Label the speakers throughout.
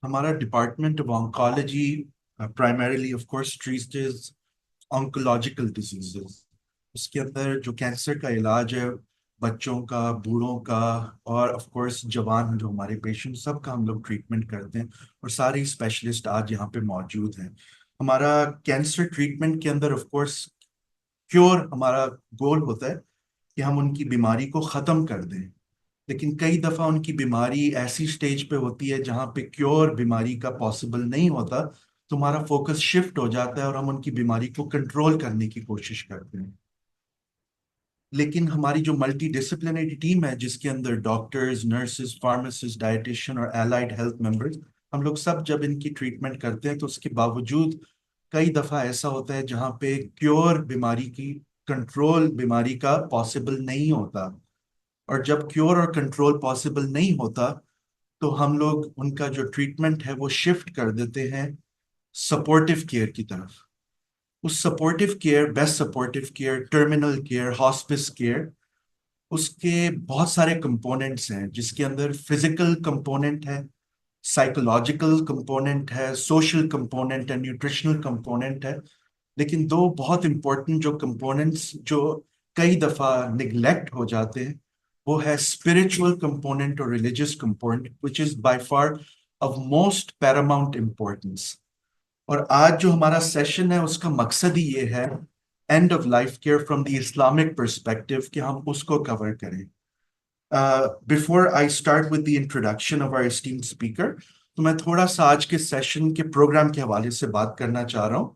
Speaker 1: हमारा department of oncology primarily of course treats oncological diseases. उसके अंदर जो कैंसर का इलाज है, बच्चों का, बूढ़ों का, और ऑफ कोर्स जवान जो हमारे पेशेंट, सबका हम लोग ट्रीटमेंट करते हैं। और सारे स्पेशलिस्ट आज यहाँ पे मौजूद हैं। हमारा कैंसर ट्रीटमेंट के अंदर ऑफ कोर्स क्योर हमारा गोल होता है कि हम उनकी बीमारी को ख़त्म कर दें। लेकिन कई दफ़ा उनकी बीमारी ऐसी स्टेज पे होती है जहाँ पे क्योर बीमारी का पॉसिबल नहीं होता, तो हमारा फोकस शिफ्ट हो जाता है और हम उनकी बीमारी को कंट्रोल करने की कोशिश करते हैं। लेकिन हमारी जो मल्टी डिसिप्लिनरी टीम है, जिसके अंदर डॉक्टर्स, नर्सेज, फार्मासिस्ट, डाइटिशियन और एलाइड हेल्थ मेंबर्स, हम लोग सब जब इनकी ट्रीटमेंट करते हैं तो उसके बावजूद कई दफ़ा ऐसा होता है जहाँ पे क्योर बीमारी की, कंट्रोल बीमारी का पॉसिबल नहीं होता। और जब क्योर और कंट्रोल पॉसिबल नहीं होता तो हम लोग उनका जो ट्रीटमेंट है वो शिफ्ट कर देते हैं सपोर्टिव केयर की तरफ। उस supportive care, best supportive care, terminal care, hospice care, उसके बहुत सारे कंपोनेंट्स हैं, जिसके अंदर फिजिकल कंपोनेंट है, साइकोलॉजिकल कंपोनेंट है, सोशल कंपोनेंट है, न्यूट्रिशनल कंपोनेंट है। लेकिन दो बहुत इंपॉर्टेंट जो कंपोनेंट्स जो कई दफा निग्लेक्ट हो जाते हैं, वो है स्पिरिचुअल कंपोनेंट और religious component, which is by far of most Paramount importance. और आज जो हमारा सेशन है उसका मकसद ही ये है, end of life care from the Islamic perspective, कि हम उसको कवर करें। Before I start with the introduction of our esteemed speaker, तो मैं थोड़ा सा आज के सेशन के प्रोग्राम के हवाले से बात करना चाह रहा हूँ।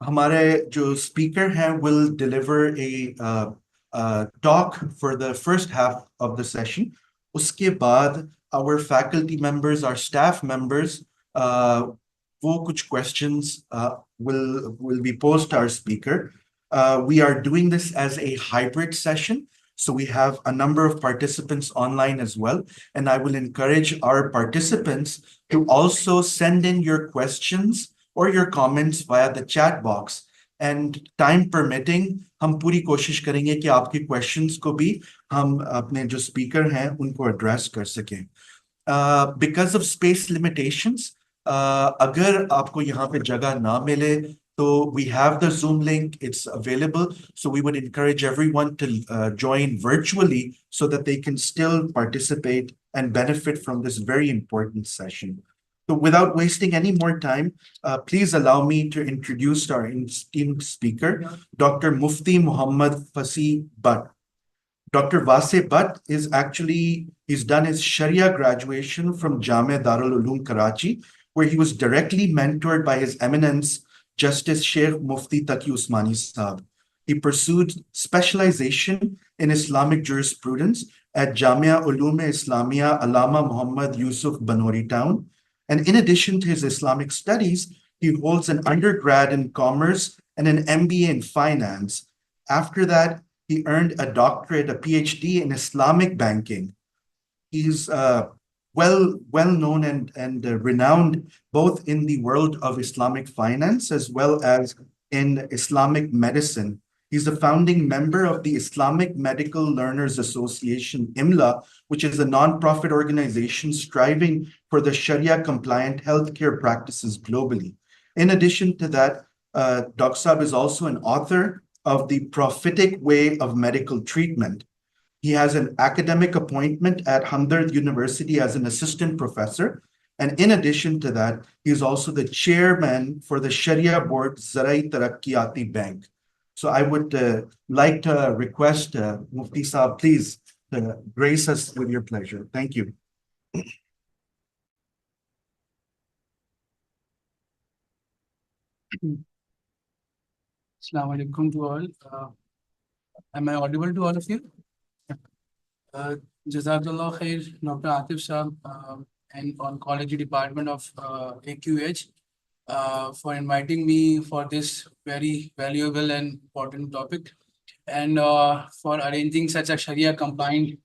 Speaker 1: हमारे जो स्पीकर हैं will deliver a talk for the first half of the session. उसके बाद our faculty members, our staff members, वो कुछ questions will be posed to our speaker. We are doing this as a hybrid session, so we have a number of participants online as well, and I will encourage our participants to also send in your questions or your comments via the chat box. And time permitting, हम पूरी कोशिश करेंगे कि आपके questions को भी हम अपने जो स्पीकर हैं उनको एड्रेस कर सकें। बिकॉज ऑफ स्पेस लिमिटेशंस, अगर आपको यहाँ पे जगह ना मिले तो we have the Zoom link, it's available. So we would encourage everyone to join virtually so that they can still participate and benefit from this very important session. So without wasting any more time, please allow me to introduce our esteemed speaker, Dr. Mufti Muhammad Fasi Butt. Dr. Wase Butt he's done his Sharia graduation from Jamia Darul Uloom Karachi, where he was directly mentored by His Eminence, Justice Sheikh Mufti Taqi Usmani Saab. He pursued specialization in Islamic jurisprudence at Jamia Uloom Islamia Allama Muhammad Yusuf Banori Town. And in addition to his Islamic studies, he holds an undergrad in commerce and an MBA in finance. After that, he earned a doctorate, a PhD in Islamic banking. He's well known and renowned both in the world of Islamic finance as well as in Islamic medicine. He's a founding member of the Islamic Medical Learners Association, IMLA, which is a nonprofit organization striving for the Sharia-compliant healthcare practices globally. In addition to that, Dr. Saab is also an author of The Prophetic Way of Medical Treatment. He has an academic appointment at Hamdard University as an assistant professor. And in addition to that, he is also the chairman for the Sharia Board Zarai Tarakkiyati Bank. So I would like to request Mufti Saab, please grace us with your pleasure. Thank you.
Speaker 2: Assalamu alaikum to all. Am I audible to all of you? Jazakallah khair, Dr. Atif Saab and Oncology Department of AQH for inviting me for this very valuable and important topic, and for arranging such a Sharia compliant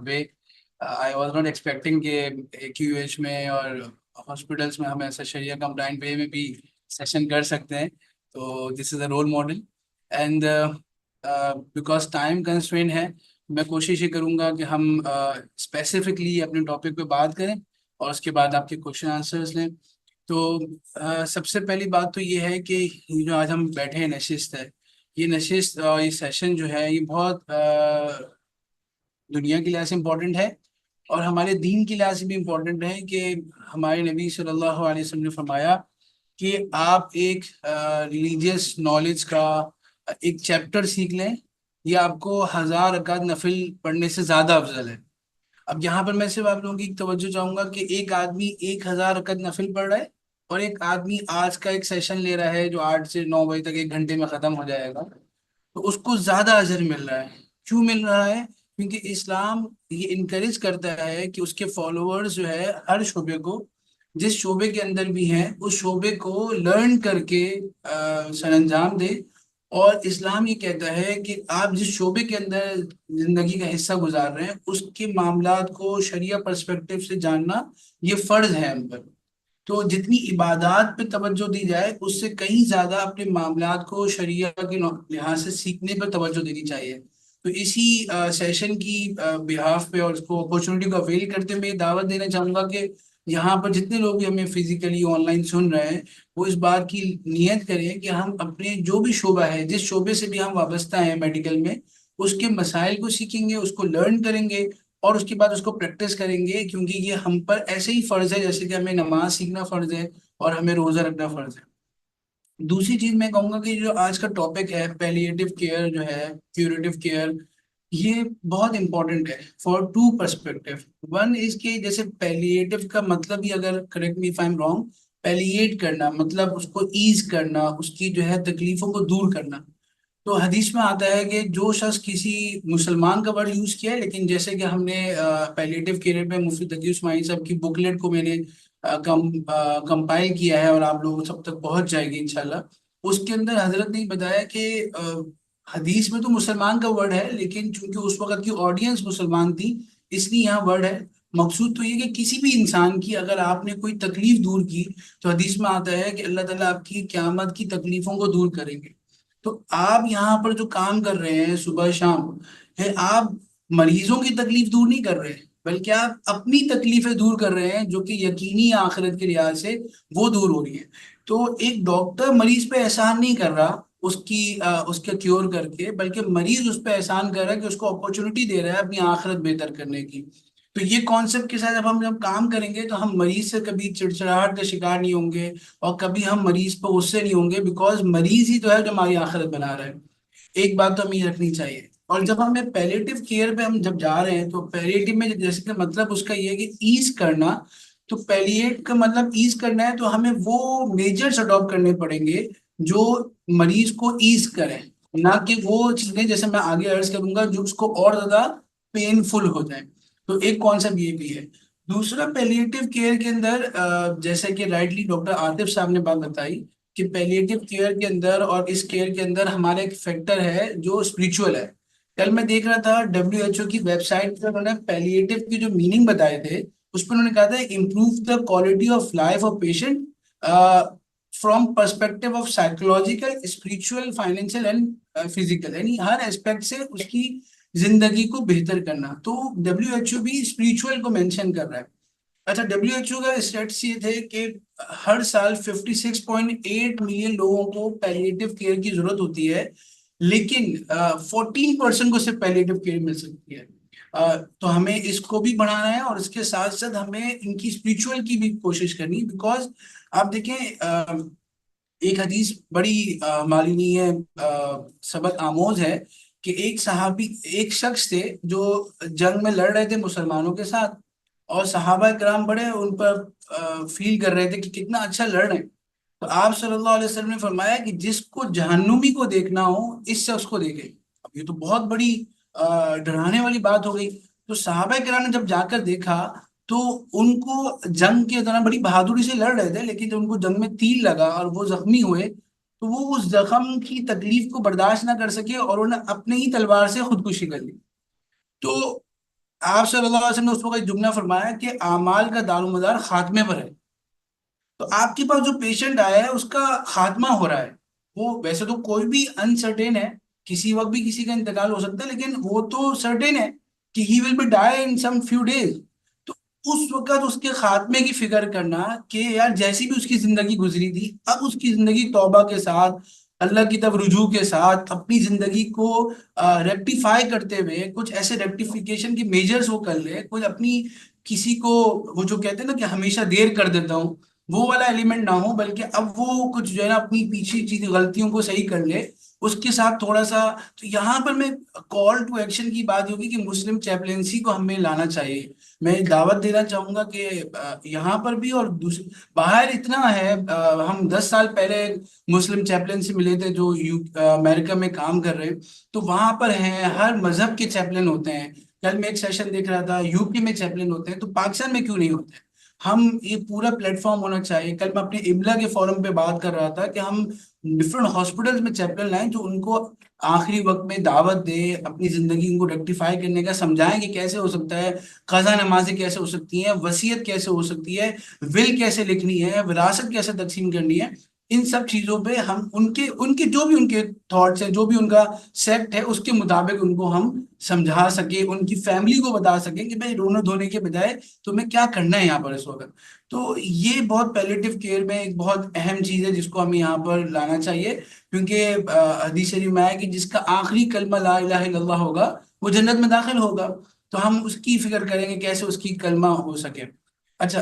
Speaker 2: way. I was not expecting कि AQH में और hospitals में हम ऐसा Sharia compliant way में भी session कर सकते हैं. तो this is a role model, and because time constraint है, मैं कोशिश ये करूँगा कि हम स्पेसिफिकली अपने टॉपिक पे बात करें और उसके बाद आपके क्वेश्चन आंसर्स लें। तो सबसे पहली बात तो ये है कि ये जो आज हम बैठे हैं नशिस्त है, ये नशिस्त ये सेशन जो है ये बहुत दुनिया के लिहाज से इम्पोर्टेंट है और हमारे दीन के लिहाज से भी इम्पोर्टेंट है कि हमारे नबी सल्लल्लाहु अलैहि वसल्लम ने फरमाया कि आप एक रिलीजियस नॉलेज का एक चैप्टर सीख लें, ये आपको 1000 रकात नफिल पढ़ने से ज़्यादा अफजल है। अब यहाँ पर मैं सिर्फ आप लोगों की तवज्जो चाहूंगा कि एक आदमी 1000 रकात नफिल पढ़ रहा है और एक आदमी आज का एक सेशन ले रहा है जो 8 से 9 बजे तक 1 घंटे में ख़त्म हो जाएगा, तो उसको ज्यादा अजर मिल रहा है। क्यों मिल रहा है? क्योंकि इस्लाम ये इनकरेज करता है कि उसके फॉलोअर्स जो है हर शोबे को, जिस शोबे के अंदर भी हैं उस शोबे को लर्न करके सरंजाम दे। और इस्लाम ये कहता है कि आप जिस शोबे के अंदर जिंदगी का हिस्सा गुजार रहे हैं उसके मामलात को शरिया पर्सपेक्टिव से जानना ये फर्ज है हम पर। तो जितनी इबादत पे तवज्जो दी जाए उससे कहीं ज्यादा अपने मामलात को शरिया के लिहाज से सीखने पर तवज्जो देनी चाहिए। तो इसी सेशन की बिहाफ पे और उसको अपॉर्चुनिटी को अवेल करते हुए मैं दावत देना चाहूंगा कि यहाँ पर जितने लोग भी हमें फिजिकली ऑनलाइन सुन रहे हैं वो इस बात की नियत करें कि हम अपने जो भी शोबा है, जिस शोबे से भी हम वाबस्ता हैं मेडिकल में, उसके मसाइल को सीखेंगे, उसको लर्न करेंगे और उसके बाद उसको प्रैक्टिस करेंगे, क्योंकि ये हम पर ऐसे ही फर्ज है जैसे कि हमें नमाज सीखना फर्ज है और हमें रोजा रखना फर्ज है। दूसरी चीज मैं कहूंगा कि जो आज का टॉपिक है पैलिएटिव केयर जो है, क्यूरेटिव केयर, ये बहुत इंपॉर्टेंट है for two perspective. One is के जैसे पैलिएटिव का मतलब ही, अगर correct me if I am wrong, palliate करना मतलब उसको ईज करना, उसकी जो है तकलीफों को दूर करना। तो हदीस में आता है कि जो शख्स किसी मुसलमान का वर्ड यूज किया है, लेकिन जैसे कि हमने पैलिएटिव केयर में मुफ्ती तकी उस्माइल साहब की बुकलेट को मैंने कंपाइल किया है और आप लोगों सब तक पहुंच जाएगी इंशाल्लाह। उसके अंदर हजरत ने बताया कि हदीस में तो मुसलमान का वर्ड है, लेकिन चूंकि उस वक्त की ऑडियंस मुसलमान थी इसलिए यहाँ वर्ड है। मकसूद तो ये कि किसी भी इंसान की अगर आपने कोई तकलीफ दूर की तो हदीस में आता है कि अल्लाह ताला आपकी क़यामत की तकलीफों को दूर करेंगे। तो आप यहाँ पर जो काम कर रहे हैं सुबह शाम है, आप मरीजों की तकलीफ दूर नहीं कर रहे हैं बल्कि आप अपनी तकलीफें दूर कर रहे हैं जो कि यकीनी आखिरत के लिहाज से वो दूर हो रही है। तो एक डॉक्टर मरीज पे एहसान नहीं कर रहा उसका क्योर करके, बल्कि मरीज उस पर एहसान कर रहा है कि उसको अपॉर्चुनिटी दे रहा है अपनी आखिरत बेहतर करने की। तो ये कॉन्सेप्ट के साथ जब काम करेंगे तो हम मरीज से कभी चिड़चिड़ाहट का शिकार नहीं होंगे और कभी हम मरीज पर गुस्से नहीं होंगे, बिकॉज मरीज ही तो है जो हमारी आखिरत बना रहा है। एक बात तो हमें ये रखनी चाहिए। और जब हमें पैलिएटिव केयर पे हम जब जा रहे हैं तो पैलिएटिव में जैसे कि मतलब उसका ये है कि ईज करना। तो पैलिएट का मतलब ईज करना है, तो हमें वो मेजर्स अडॉप्ट करने पड़ेंगे जो मरीज को ईज करें, ना कि वो चीजें जैसे मैं आगे अर्ज करूंगा जो उसको और ज्यादा पेनफुल हो जाए। तो एक कॉन्सेप्ट ये भी है। दूसरा पैलिएटिव केयर के अंदर जैसे कि राइटली डॉक्टर आतिफ साहब ने बात बताई कि पैलिएटिव केयर के अंदर और इस केयर के अंदर हमारा एक फैक्टर है जो स्पिरिचुअल है। कल मैं देख रहा था WHO की वेबसाइट पर उन्होंने पैलिएटिव की जो मीनिंग बताए थे उस पर उन्होंने कहा था improve the quality of life of patient from perspective of psychological, spiritual, financial and physical, यानी हर एस्पेक्ट से उसकी जिंदगी को बेहतर करना। तो WHO भी स्पिरिचुअल को मेंशन कर रहा है। अच्छा, WHO का स्टेट्स ये थे कि हर साल 56.8 मिलियन लोगों को पैलिएटिव केयर की जरूरत होती है, लेकिन 14% को सिर्फ पैलिएटिव केयर मिल सकती है। तो हमें इसको भी बढ़ाना है और इसके साथ साथ हमें इनकी स्पिरिचुअल की भी कोशिश करनी, बिकॉज आप देखें एक हदीस बड़ी माननीय सबक आमोज है कि एक सहाबी, एक शख्स थे जो जंग में लड़ रहे थे मुसलमानों के साथ, और सहाबा कराम बड़े उन पर फील कर रहे थे कि कितना अच्छा लड़ रहे हैं। तो आप सल्लल्लाहु अलैहि वसल्लम ने फरमाया कि जिसको जहन्नुमी को देखना हो इस शख्स को देखे। अब ये तो बहुत बड़ी डराने वाली बात हो गई। तो सहाबा कराम ने जब जाकर देखा तो उनको जंग के दौरान बड़ी बहादुरी से लड़ रहे थे, लेकिन जब उनको जंग में तीर लगा और वो जख्मी हुए तो वो उस जख्म की तकलीफ को बर्दाश्त ना कर सके और उन्होंने अपने ही तलवार से खुदकुशी कर ली। तो आप सल्लल्लाहु अलैहि वसल्लम ने उस वक्त एक जुमला फरमाया कि आमाल का दारोमदार खात्मे पर है। तो आपके पास जो पेशेंट आया है उसका खात्मा हो रहा है। वो वैसे तो कोई भी अनसर्टेन है, किसी वक्त भी किसी का इंतकाल हो सकता है, लेकिन वो तो सर्टेन है कि he will be die in some few days. तो उस वक्त उसके खात्मे की फिक्र करना कि यार जैसी भी उसकी जिंदगी गुजरी थी, अब उसकी जिंदगी तौबा के साथ, अल्लाह की तरफ रुजू के साथ अपनी जिंदगी को रेक्टिफाई करते हुए कुछ ऐसे रेक्टिफिकेशन के मेजर्स वो कर ले, कुछ अपनी किसी को, वो जो कहते हैं ना कि हमेशा देर कर देता हूँ, वो वाला एलिमेंट ना हो, बल्कि अब वो कुछ जो है ना अपनी पीछे चीज गलतियों को सही कर ले उसके साथ थोड़ा सा। तो यहाँ पर मैं कॉल टू एक्शन की बात होगी कि मुस्लिम चैपलेंसी को हमें लाना चाहिए। मैं दावत देना चाहूंगा कि यहाँ पर भी और बाहर इतना है। हम 10 साल पहले मुस्लिम चैपलेन से मिले थे जो अमेरिका में काम कर रहे हैं। तो वहां पर हैं, हर मजहब के चैपलेन होते हैं। कल मैं एक सेशन देख रहा था, यूपी में चैपलेन होते हैं, तो पाकिस्तान में क्यों नहीं होते? हम ये पूरा प्लेटफॉर्म होना चाहिए। कल मैं अपने इमला के फोरम पे बात कर रहा था कि हम डिफरेंट हॉस्पिटल्स में चैपलेन लाएं जो उनको आखिरी वक्त में दावत दे, अपनी जिंदगी को रेक्टिफाई करने का समझाएं कि कैसे हो सकता है, कज़ा नमाजें कैसे हो सकती हैं, वसीयत कैसे हो सकती है, विल कैसे लिखनी है, विरासत कैसे तकसीम करनी है। इन सब चीजों पे हम उनके उनके जो भी उनके थॉट्स है, जो भी उनका सेक्ट है, उसके मुताबिक उनको हम समझा सके, उनकी फैमिली को बता सके कि भाई रोने धोने के बजाय तुम्हें क्या करना है यहाँ पर इस वक्त। तो ये बहुत पैलिएटिव केयर में एक बहुत अहम चीज है जिसको हमें यहाँ पर लाना चाहिए, क्योंकि हदीस शरीफ में है कि जिसका आखिरी कलमा ला इलाहा इल्लल्लाह होगा वो जन्नत में दाखिल होगा। तो हम उसकी फिक्र करेंगे कैसे उसकी कलमा हो सके। अच्छा,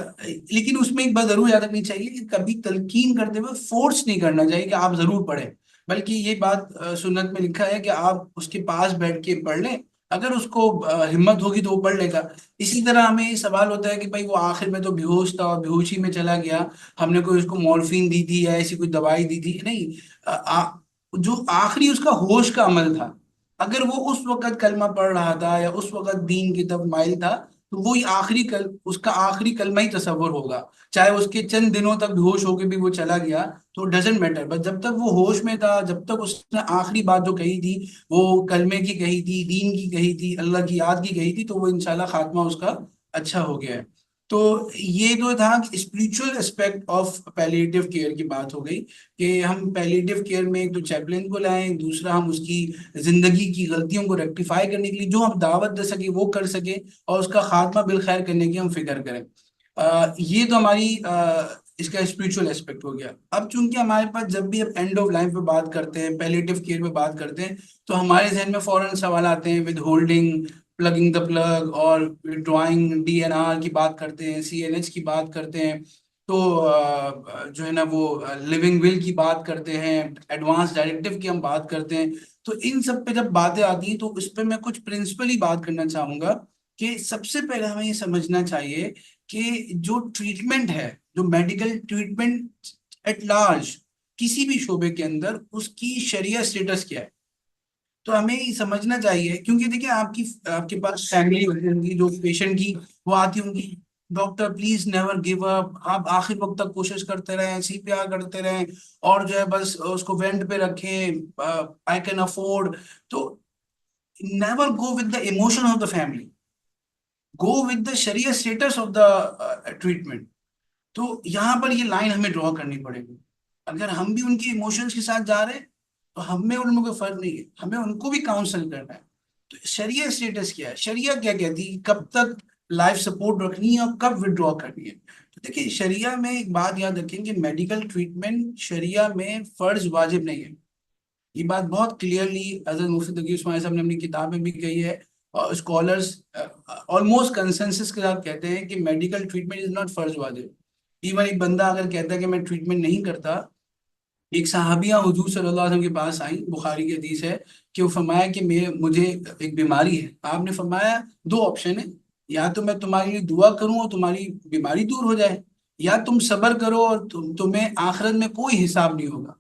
Speaker 2: लेकिन उसमें एक बात जरूर याद रखनी चाहिए कि कभी तलकीन करते हुए फोर्स नहीं करना चाहिए कि आप जरूर पढ़ें, बल्कि ये बात सुन्नत में लिखा है कि आप उसके पास बैठ के पढ़ लें, अगर उसको हिम्मत होगी तो वो पढ़ लेगा। इसी तरह हमें ये सवाल होता है कि भाई वो आखिर में तो बेहोश था और बेहोशी में चला गया, हमने कोई उसको मॉर्फिन दी थी या ऐसी कोई दवाई दी थी नहीं। जो आखिरी उसका होश का अमल था, अगर वो उस वक्त कलमा पढ़ रहा था या उस वक्त दीन की तरफ माइल था, तो वो ही आखिरी उसका आखिरी कलमा ही तसव्वुर होगा। चाहे उसके चंद दिनों तक बेहोश होके भी वो चला गया तो डजेंट मैटर, बट जब तक वो होश में था, जब तक उसने आखिरी बात जो कही थी वो कलमे की कही थी, दीन की कही थी, अल्लाह की याद की कही थी, तो वो इंशाल्लाह खात्मा उसका अच्छा हो गया है। तो ये जो था spiritual aspect of palliative care की बात हो गई कि हम पैलिएटिव केयर में एक तो चैपलिन को लाएं, दूसरा हम उसकी जिंदगी की गलतियों को रेक्टिफाई करने के लिए जो हम दावत दे सके वो कर सके, और उसका खात्मा बिल खैर करने की हम फिक्र करें। ये तो हमारी इसका स्पिरिचुअल एस्पेक्ट हो गया। अब चूंकि हमारे पास जब भी हम एंड ऑफ लाइफ पे बात करते हैं, पैलिएटिव केयर पे बात करते हैं, तो हमारे जहन में फौरन सवाल आते हैं with holding, plugging the plug, और ड्राइंग डीएनआर की बात करते हैं, सीएनएच की बात करते हैं, तो जो है ना वो लिविंग विल की बात करते हैं, एडवांस डायरेक्टिव की हम बात करते हैं। तो इन सब पे जब बातें आती हैं तो इस पे मैं कुछ प्रिंसिपली बात करना चाहूंगा कि सबसे पहले हमें ये समझना चाहिए कि जो ट्रीटमेंट है, जो मेडिकल ट्रीटमेंट एट लार्ज किसी भी शोबे के अंदर, उसकी शरिया स्टेटस क्या है। तो हमें ये समझना चाहिए, क्योंकि देखिए आपकी आपके पास फैमिली होगी जो पेशेंट की, वो आती होंगी, doctor please never give up, आप आखिर वक्त तक कोशिश करते रहें, सीपीआर करते रहें, और जो है बस उसको वेंट पे रखें, आई कैन अफोर्ड। तो never go with the emotion of the family, go with the sharia status of the treatment. तो यहाँ पर ये लाइन हमें ड्रॉ करनी पड़ेगी। अगर हम भी उनके इमोशंस के साथ जा रहे हैं तो हमें उनमें कोई फर्क नहीं है, हमें उनको भी काउंसल करना है। तो शरिया स्टेटस क्या है, शरिया क्या कहती है, कब तक लाइफ सपोर्ट रखनी है और कब विड्रॉ करनी है। तो देखिए शरिया में एक बात याद रखें कि मेडिकल ट्रीटमेंट शरिया में फर्ज वाजिब नहीं है। ये बात बहुत क्लियरली हजरत मुफ्ती तकी उस्मानी साहब ने अपनी किताब में भी कही है, और स्कॉलर्स ऑलमोस्ट कंसेंसस के साथ कहते हैं कि मेडिकल ट्रीटमेंट इज नॉट फर्ज वाजिब। इवन एक बंदा अगर कहता है कि मैं ट्रीटमेंट नहीं करता, एक सहाबिया हुजूर सल्लल्लाहु अलैहि वसल्लम के पास आई, बुखारी की हदीस है कि वो फरमाया कि मैं मुझे एक बीमारी है। आपने फरमाया दो ऑप्शन है, या तो मैं तुम्हारे लिए दुआ करूं और तुम्हारी बीमारी दूर हो जाए, या तुम सब्र करो और तुम्हें आखिरत में कोई हिसाब नहीं होगा।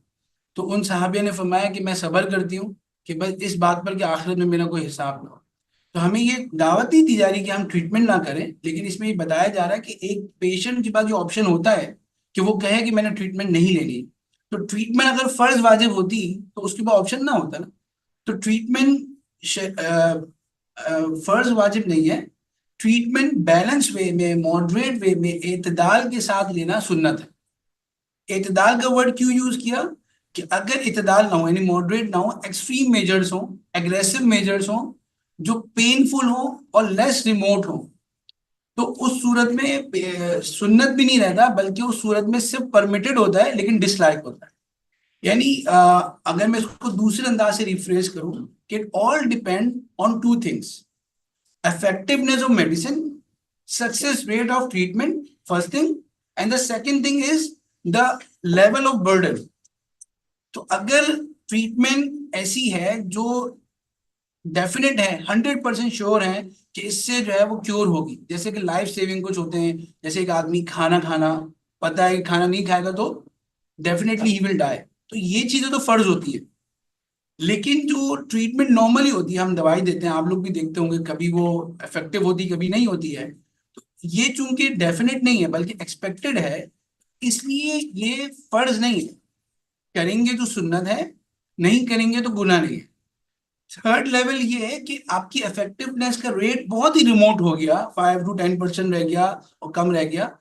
Speaker 2: तो उन सहाबिया ने फरमाया कि मैं सब्र करती हूँ कि बस इस बात पर कि आखिरत में मेरा कोई हिसाब ना हो। तो हमें ये दावत नहीं दी जा रही कि हम ट्रीटमेंट ना करें, लेकिन इसमें ये बताया जा रहा है कि एक पेशेंट के पास जो ऑप्शन होता है कि वो कहे कि मैंने ट्रीटमेंट नहीं लेनी। तो ट्रीटमेंट अगर फर्ज वाजिब होती तो उसके पास ऑप्शन ना होता ना। तो ट्रीटमेंट फर्ज वाजिब नहीं है। ट्रीटमेंट बैलेंस वे में, मॉडरेट वे में, एतदाल के साथ लेना सुन्नत है। एतदाल का वर्ड क्यों यूज किया? कि अगर इतदाल ना हो, यानी मॉडरेट ना हो, एक्सट्रीम मेजर्स हो, एग्रेसिव मेजर्स हो, जो पेनफुल हो और लेस रिमोट हो, तो उस सूरत में सुन्नत भी नहीं रहता, बल्कि उस सूरत में सिर्फ परमिटेड होता है लेकिन डिसलाइक होता है। यानी अगर मैं इसको दूसरे अंदाज से रिफ्रेश करूं कि it all depend on two things: effectiveness of medicine, success rate of treatment, first thing, and the second thing is the level of burden. तो अगर ट्रीटमेंट ऐसी है जो डेफिनेट है, 100% श्योर है कि इससे जो है वो क्योर होगी, जैसे कि लाइफ सेविंग कुछ होते हैं, जैसे एक आदमी खाना खाना, पता है कि खाना नहीं खाएगा तो डेफिनेटली ही विल डाई, तो ये चीजें तो फर्ज होती है। लेकिन जो ट्रीटमेंट नॉर्मली होती है, हम दवाई देते हैं, आप लोग भी देखते होंगे, कभी वो इफेक्टिव होती कभी नहीं होती है। तो ये चूंकि डेफिनेट नहीं है बल्कि एक्सपेक्टेड है, इसलिए ये फर्ज नहीं है। करेंगे तो सुन्नत है, नहीं करेंगे तो गुनाह नहीं है। थर्ड लेवल ये है कि आपकी इफेक्टिवनेस का रेट बहुत ही रिमोट हो गया, 5 to 10% रह गया और कम रह गया,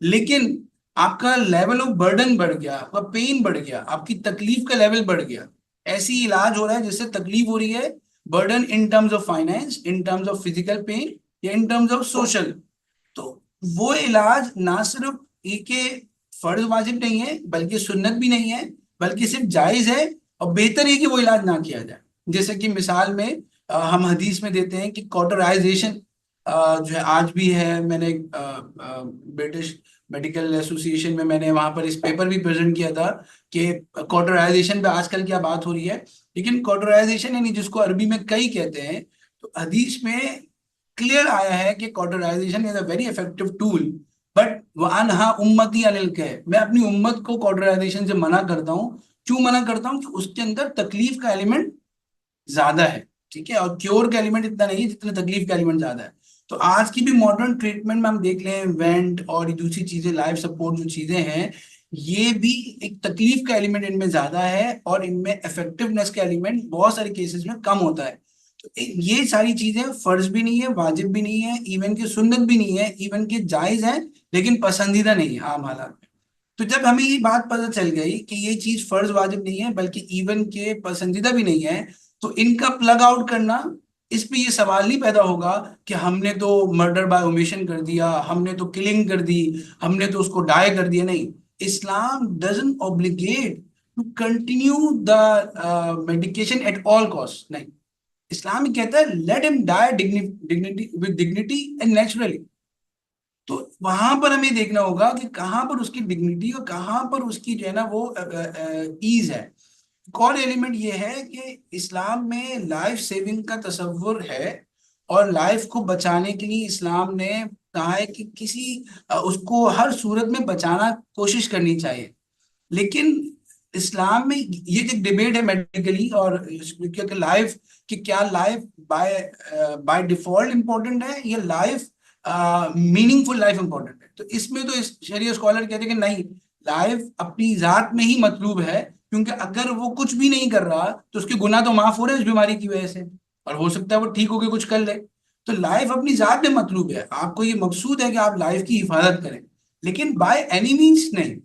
Speaker 2: लेकिन आपका लेवल ऑफ बर्डन बढ़ गया, आपका पेन बढ़ गया, आपकी तकलीफ का लेवल बढ़ गया। ऐसी इलाज हो रहा है जिससे तकलीफ हो रही है, burden in terms of finance, in terms of physical pain, या इन टर्म्स ऑफ सोशल। तो वो इलाज ना सिर्फ एक फर्ज वाजिब नहीं है बल्कि सुन्नत भी नहीं है, बल्कि सिर्फ जायज है, और बेहतर है कि वो इलाज ना किया जाए। जैसे कि मिसाल में हम हदीस में देते हैं कि कॉटराइजेशन जो है आज भी है। मैंने ब्रिटिश मेडिकल एसोसिएशन में मैंने वहां पर इस पेपर भी प्रेजेंट किया था कि कॉटराइजेशन पे आजकल क्या बात हो रही है। लेकिन कॉटराइजेशन यानी जिसको अरबी में कई कहते हैं, तो हदीस में क्लियर आया है कि cauterization is a very effective tool, but वअनहा उम्मती अनिल कह, मैं अपनी उम्मत को कॉटराइजेशन से मना करता हूँ। क्यों मना करता हूँ? कि उसके अंदर तकलीफ का एलिमेंट ज्यादा है, ठीक है, और क्योर का एलिमेंट इतना नहीं है जितना तकलीफ का एलिमेंट ज्यादा है। तो आज की भी मॉडर्न ट्रीटमेंट में हम देख लें, वेंट और ये दूसरी चीजें, लाइफ सपोर्ट जो चीजें हैं, ये भी एक तकलीफ का एलिमेंट इनमें ज्यादा है, और इनमें इफेक्टिवनेस का एलिमेंट बहुत सारे केसेस में कम होता है। तो ये सारी चीजें फर्ज भी नहीं है, वाजिब भी नहीं है, इवन की सुन्नत भी नहीं है, इवन की जायज है, लेकिन पसंदीदा नहीं है आम हालात में। तो जब हमें ये बात पता चल गई कि ये चीज फर्ज वाजिब नहीं है बल्कि इवन के पसंदीदा भी नहीं है, तो इनका प्लग आउट करना, इस पे ये सवाल नहीं पैदा होगा कि हमने तो मर्डर बाय ओमिशन कर दिया, हमने तो किलिंग कर दी, हमने तो उसको डाई कर दिया। नहीं, Islam doesn't obligate to continue the medication at all cost. नहीं, इस्लाम ही कहता है let him die dignity with dignity and naturally. तो वहां पर हमें देखना होगा कि कहाँ पर उसकी डिग्निटी और कहाँ पर उसकी जो है ना वो ईज है। एक और एलिमेंट ये है कि इस्लाम में लाइफ सेविंग का तस्वुर है, और लाइफ को बचाने के लिए इस्लाम ने कहा है कि किसी उसको हर सूरत में बचाना कोशिश करनी चाहिए। लेकिन इस्लाम में ये एक डिबेट है मेडिकली, और क्योंकि लाइफ कि क्या life by by default important है या लाइफ मीनिंगफुल लाइफ इंपॉर्टेंट है। तो इसमें तो इस शरीय स्कॉलर कहते हैं कि नहीं, लाइफ अपनी जात में ही मतलूब है, क्योंकि अगर वो कुछ भी नहीं कर रहा तो उसके गुनाह तो माफ हो रहे हैं इस बीमारी की वजह से, और हो सकता है वो ठीक होके कुछ कर ले। तो लाइफ अपनी जात में मतलूब है, आपको ये मकसूद है कि आप लाइफ की हिफाजत करें, लेकिन बाय एनी मीन्स नहीं।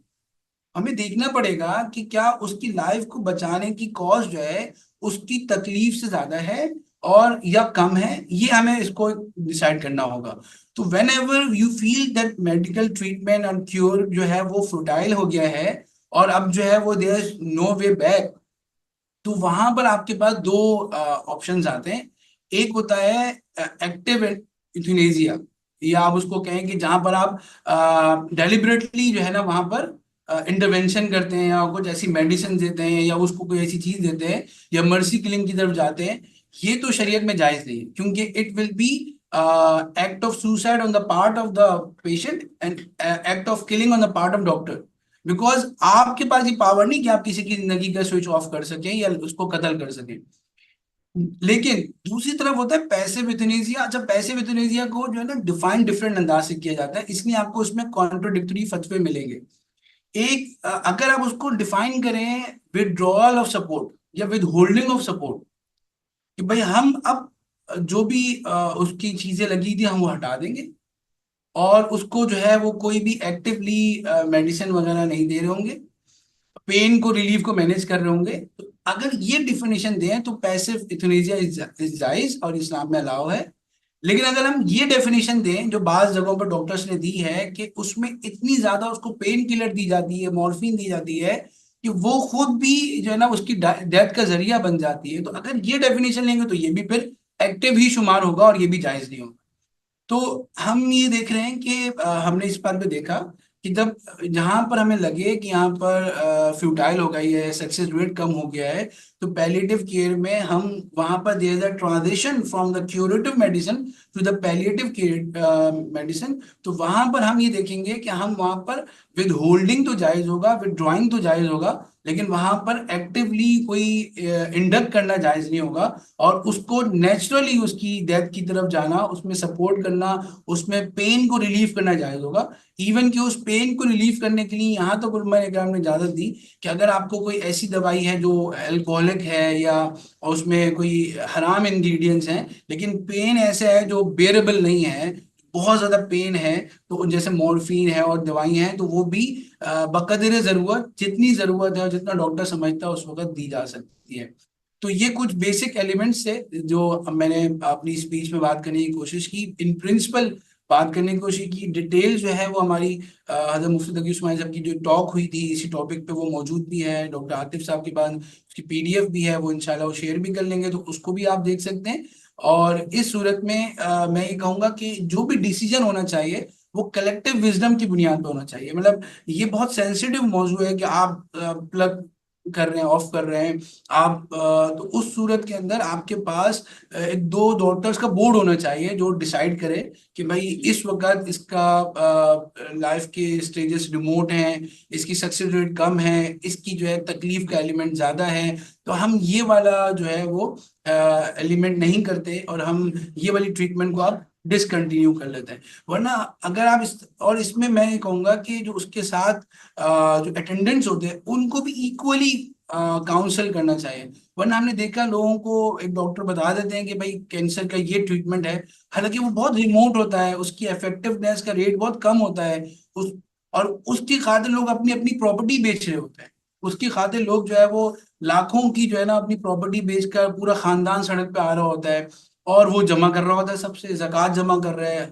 Speaker 2: हमें देखना पड़ेगा कि क्या उसकी लाइफ को बचाने की कॉस्ट जो है उसकी तकलीफ से ज्यादा है और या कम है, ये हमें इसको डिसाइड करना होगा। तो when ever you feel that medical treatment और क्योर जो है वो फ्रुटाइल हो गया है, और अब जो है वो there is no way back, तो वहां पर आपके पास दो ऑप्शंस आते हैं। एक होता है एक्टिव यूथनेसिया, या आप उसको कहें कि जहां पर आप डेलिबरेटली जो है ना वहां पर इंटरवेंशन करते हैं, या कुछ ऐसी मेडिसिन देते हैं, या उसको कोई ऐसी चीज देते हैं, या मर्सी किलिंग की तरफ जाते हैं। ये तो शरीयत में जायज नहीं है, क्योंकि it will be act of suicide on the part of the patient and act of killing on the part of doctor. Because आपके पास ये पावर नहीं कि आप किसी की जिंदगी का स्विच ऑफ कर सकें या उसको कत्ल कर सकें। लेकिन दूसरी तरफ होता है पैसिव यूथनेसिया। अच्छा, पैसिव यूथनेसिया को जो है ना डिफाइन डिफरेंट अंदाज से किया जाता है, इसलिए आपको उसमें कॉन्ट्रोडिक्टरी फतवे मिलेंगे। एक अगर आप उसको डिफाइन करें विदड्रॉल ऑफ सपोर्ट या विद होल्डिंग ऑफ सपोर्ट, कि भाई हम अब जो भी उसकी चीजें लगी थी हम वो हटा देंगे, और उसको जो है वो कोई भी एक्टिवली मेडिसिन वगैरह नहीं दे रहे होंगे, पेन को रिलीफ को मैनेज कर रहे होंगे। तो अगर ये डिफिनेशन दें तो पैसिव यूथनेसिया इज जायज और इस्लाम में अलाउ है। लेकिन अगर हम ये डेफिनेशन दें जो बाज जगहों पर डॉक्टर्स ने दी है कि उसमें इतनी ज्यादा उसको पेन किलर दी जाती है, मॉर्फिन दी जाती है कि वो खुद भी जो है ना उसकी डेथ का जरिया बन जाती है, तो अगर ये डेफिनेशन लेंगे तो ये भी फिर एक्टिव ही शुमार होगा और ये भी जायज नहीं होगा। तो हम ये देख रहे हैं कि हमने इस बात पे देखा कि जब जहां पर हमें लगे कि यहाँ पर फ्यूटाइल हो गई है, सक्सेस रेट कम हो गया है, तो पैलिएटिव केयर में हम वहां पर there is a transition from the curative medicine to the palliative care medicine. तो वहां पर हम ये देखेंगे कि हम वहां पर विद होल्डिंग तो जायज होगा, विद ड्राइंग तो जायज होगा, लेकिन वहां पर एक्टिवली कोई इंडक्ट करना जायज नहीं होगा। और उसको नेचुरली उसकी डेथ की तरफ जाना, उसमें सपोर्ट करना, उसमें पेन को रिलीव करना जायज होगा। इवन कि उस पेन को रिलीव करने के लिए यहाँ तो उलमा इकराम ने इजाजत दी कि अगर आपको कोई ऐसी दवाई है जो अल्कोहलिक है या उसमें कोई हराम इंग्रेडिएंट्स हैं, लेकिन पेन ऐसे है जो बेरेबल नहीं है, बहुत ज्यादा पेन है, तो जैसे मॉर्फिन है और दवाई हैं, तो वो भी बकदर जरूरत, जितनी जरूरत है और जितना डॉक्टर समझता है उस वक्त दी जा सकती है। तो ये कुछ बेसिक एलिमेंट्स है जो मैंने अपनी स्पीच में बात करने की कोशिश की, इन प्रिंसिपल बात करने की कोशिश की। डिटेल जो है वो हमारी हजरत मुफ्ती तकी उस्मानी साहब की जो टॉक हुई थी इसी टॉपिक पे वो मौजूद भी है, डॉक्टर आतिफ साहब के पास उसकी पीडीएफ भी है, वो इंशाल्लाह वो शेयर भी कर लेंगे, तो उसको भी आप देख सकते हैं। और इस सूरत में मैं ये कहूंगा कि जो भी डिसीजन होना चाहिए वो कलेक्टिव विजडम की बुनियाद पर होना चाहिए। मतलब ये बहुत सेंसिटिव मौजू है कि आप प्लग कर रहे हैं, ऑफ कर रहे हैं आप, तो उस सूरत के अंदर आपके पास एक दो डॉक्टर्स का बोर्ड होना चाहिए जो डिसाइड करे कि भाई इस वक्त इसका लाइफ के स्टेजेस रिमोट हैं, इसकी सक्सेस रेट कम है, इसकी जो है तकलीफ का एलिमेंट ज्यादा है, तो हम ये वाला जो है वो एलिमेंट नहीं करते और हम ये वाली ट्रीटमेंट को आप डिसकंटिन्यू कर लेते हैं। वरना अगर आप इसमें मैं ये कहूंगा कि जो उसके साथ जो अटेंडेंट्स होते हैं उनको भी इक्वली काउंसल करना चाहिए। वरना हमने देखा लोगों को एक डॉक्टर बता देते हैं कि भाई कैंसर का ये ट्रीटमेंट है, हालांकि वो बहुत रिमोट होता है, उसकी इफेक्टिवनेस का रेट बहुत कम होता है उस, और उसकी खातिर लोग अपनी अपनी प्रॉपर्टी बेच रहे होते हैं। उसकी खातिर लोग जो है वो लाखों की जो है ना अपनी प्रॉपर्टी बेचकर पूरा खानदान सड़क पे आ रहा होता है, और वो जमा कर रहा होता है, सबसे ज़कात जमा कर रहा है,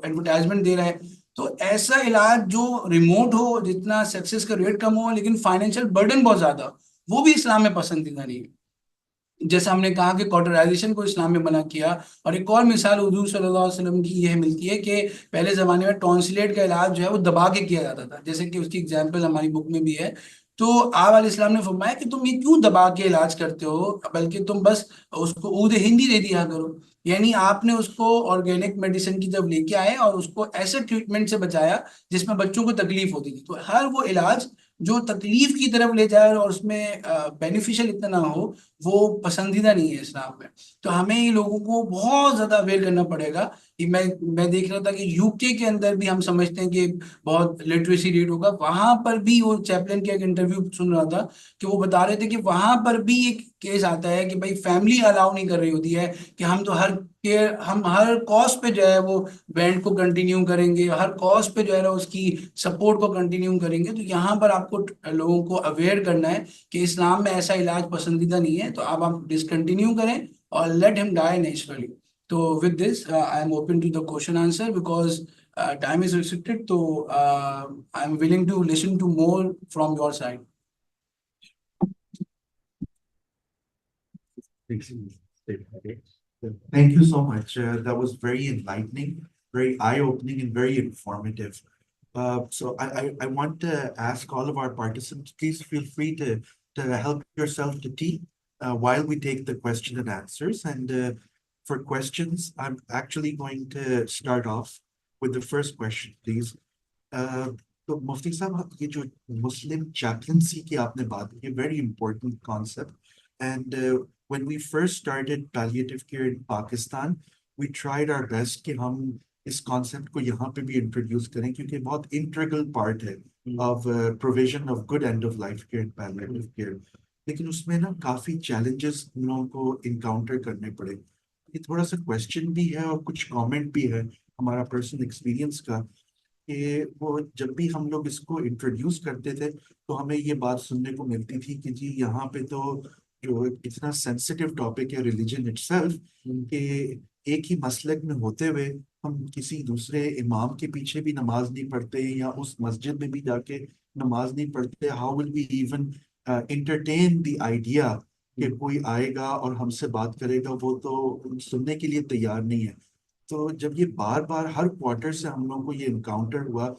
Speaker 2: एडवर्टाइजमेंट दे रहा है। तो ऐसा इलाज जो रिमोट हो, जितना सक्सेस का रेट कम हो लेकिन फाइनेंशियल बर्डन बहुत ज्यादा, वो भी इस्लाम में पसंदीदा नहीं है। जैसे हमने कहा कि कॉटराइजेशन को इस्लाम में मना किया। और एक और मिसाल हुजूर सल्लल्लाहु अलैहि वसल्लम की यह मिलती है कि पहले जमाने में टॉन्सिलेट का इलाज जो है वो दबा के किया जाता था, जैसे कि उसकी एग्जाम्पल हमारी बुक में भी है। तो आप अलैहिस्सलाम ने फरमाया कि तुम ये क्यों दबा के इलाज करते हो, बल्कि तुम बस उसको ऊद हिंदी दे दिया करो। यानी आपने उसको ऑर्गेनिक मेडिसिन की तरफ लेके आए और उसको ऐसे ट्रीटमेंट से बचाया जिसमें बच्चों को तकलीफ होती थी। तो हर वो इलाज जो तकलीफ की तरफ ले जाए और उसमें बेनिफिशियल इतना ना हो, वो पसंदीदा नहीं है इस्लाम में। तो हमें ये लोगों को बहुत ज्यादा अवेयर करना पड़ेगा कि मैं देख रहा था कि यूके के अंदर भी हम समझते हैं कि बहुत लिटरेसी रेट होगा, वहां पर भी वो चैपलिन का एक इंटरव्यू सुन रहा था कि वो बता रहे थे कि वहां पर भी एक केस आता है कि भाई फैमिली अलाउ नहीं कर रही होती है कि हम तो हम हर कॉस्ट पे जो है वो बैंड को कंटिन्यू करेंगे, हर कॉस्ट पे जो है ना उसकी सपोर्ट को कंटिन्यू करेंगे। तो यहाँ पर आपको लोगों को अवेयर करना है कि इस्लाम में ऐसा इलाज पसंदीदा नहीं है, तो आप डिसकंटिन्यू करें और लेट हिम डाई नेचुरली। तो with this I am open to the question answer because time is restricted, तो I am willing to listen to more from your side.
Speaker 1: Thank you so much. That was very enlightening, very eye-opening, and very informative. So I want to ask all of our participants, please feel free to help yourself to tea while we take the question and answers. And for questions, I'm actually going to start off with the first question, please. Uh, तो मुफ्ती साहब, ये जो मुस्लिम chaplaincy की आपने बात की, very important concept. And when we first started palliative care in Pakistan, we tried our best कि हम इस concept को यहाँ पे भी introduce करें, क्योंकि बहुत integral part है of provision of good end of life care and palliative care. लेकिन उसमें ना काफी challenges हम लोगों को encounter करने पड़े। ये थोड़ा सा question भी है और कुछ comment भी है हमारा personal experience का, कि वो जब भी हम लोग इसको इंट्रोड्यूस करते थे तो हमें ये बात सुनने को मिलती थी कि जी यहाँ पे तो जो इतना सेंसिटिव टॉपिक है रिलीजन इटसेल्फ, कि एक ही मसलक में होते हुए हम किसी दूसरे इमाम के पीछे भी नमाज नहीं पढ़ते या उस मस्जिद में भी जाके नमाज नहीं पढ़ते, how will we even entertain the idea कि कोई आएगा और हमसे बात करेगा, वो तो सुनने के लिए तैयार नहीं है। तो जब ये बार बार हर क्वार्टर से हम लोगों को ये इनकाउंटर हुआ,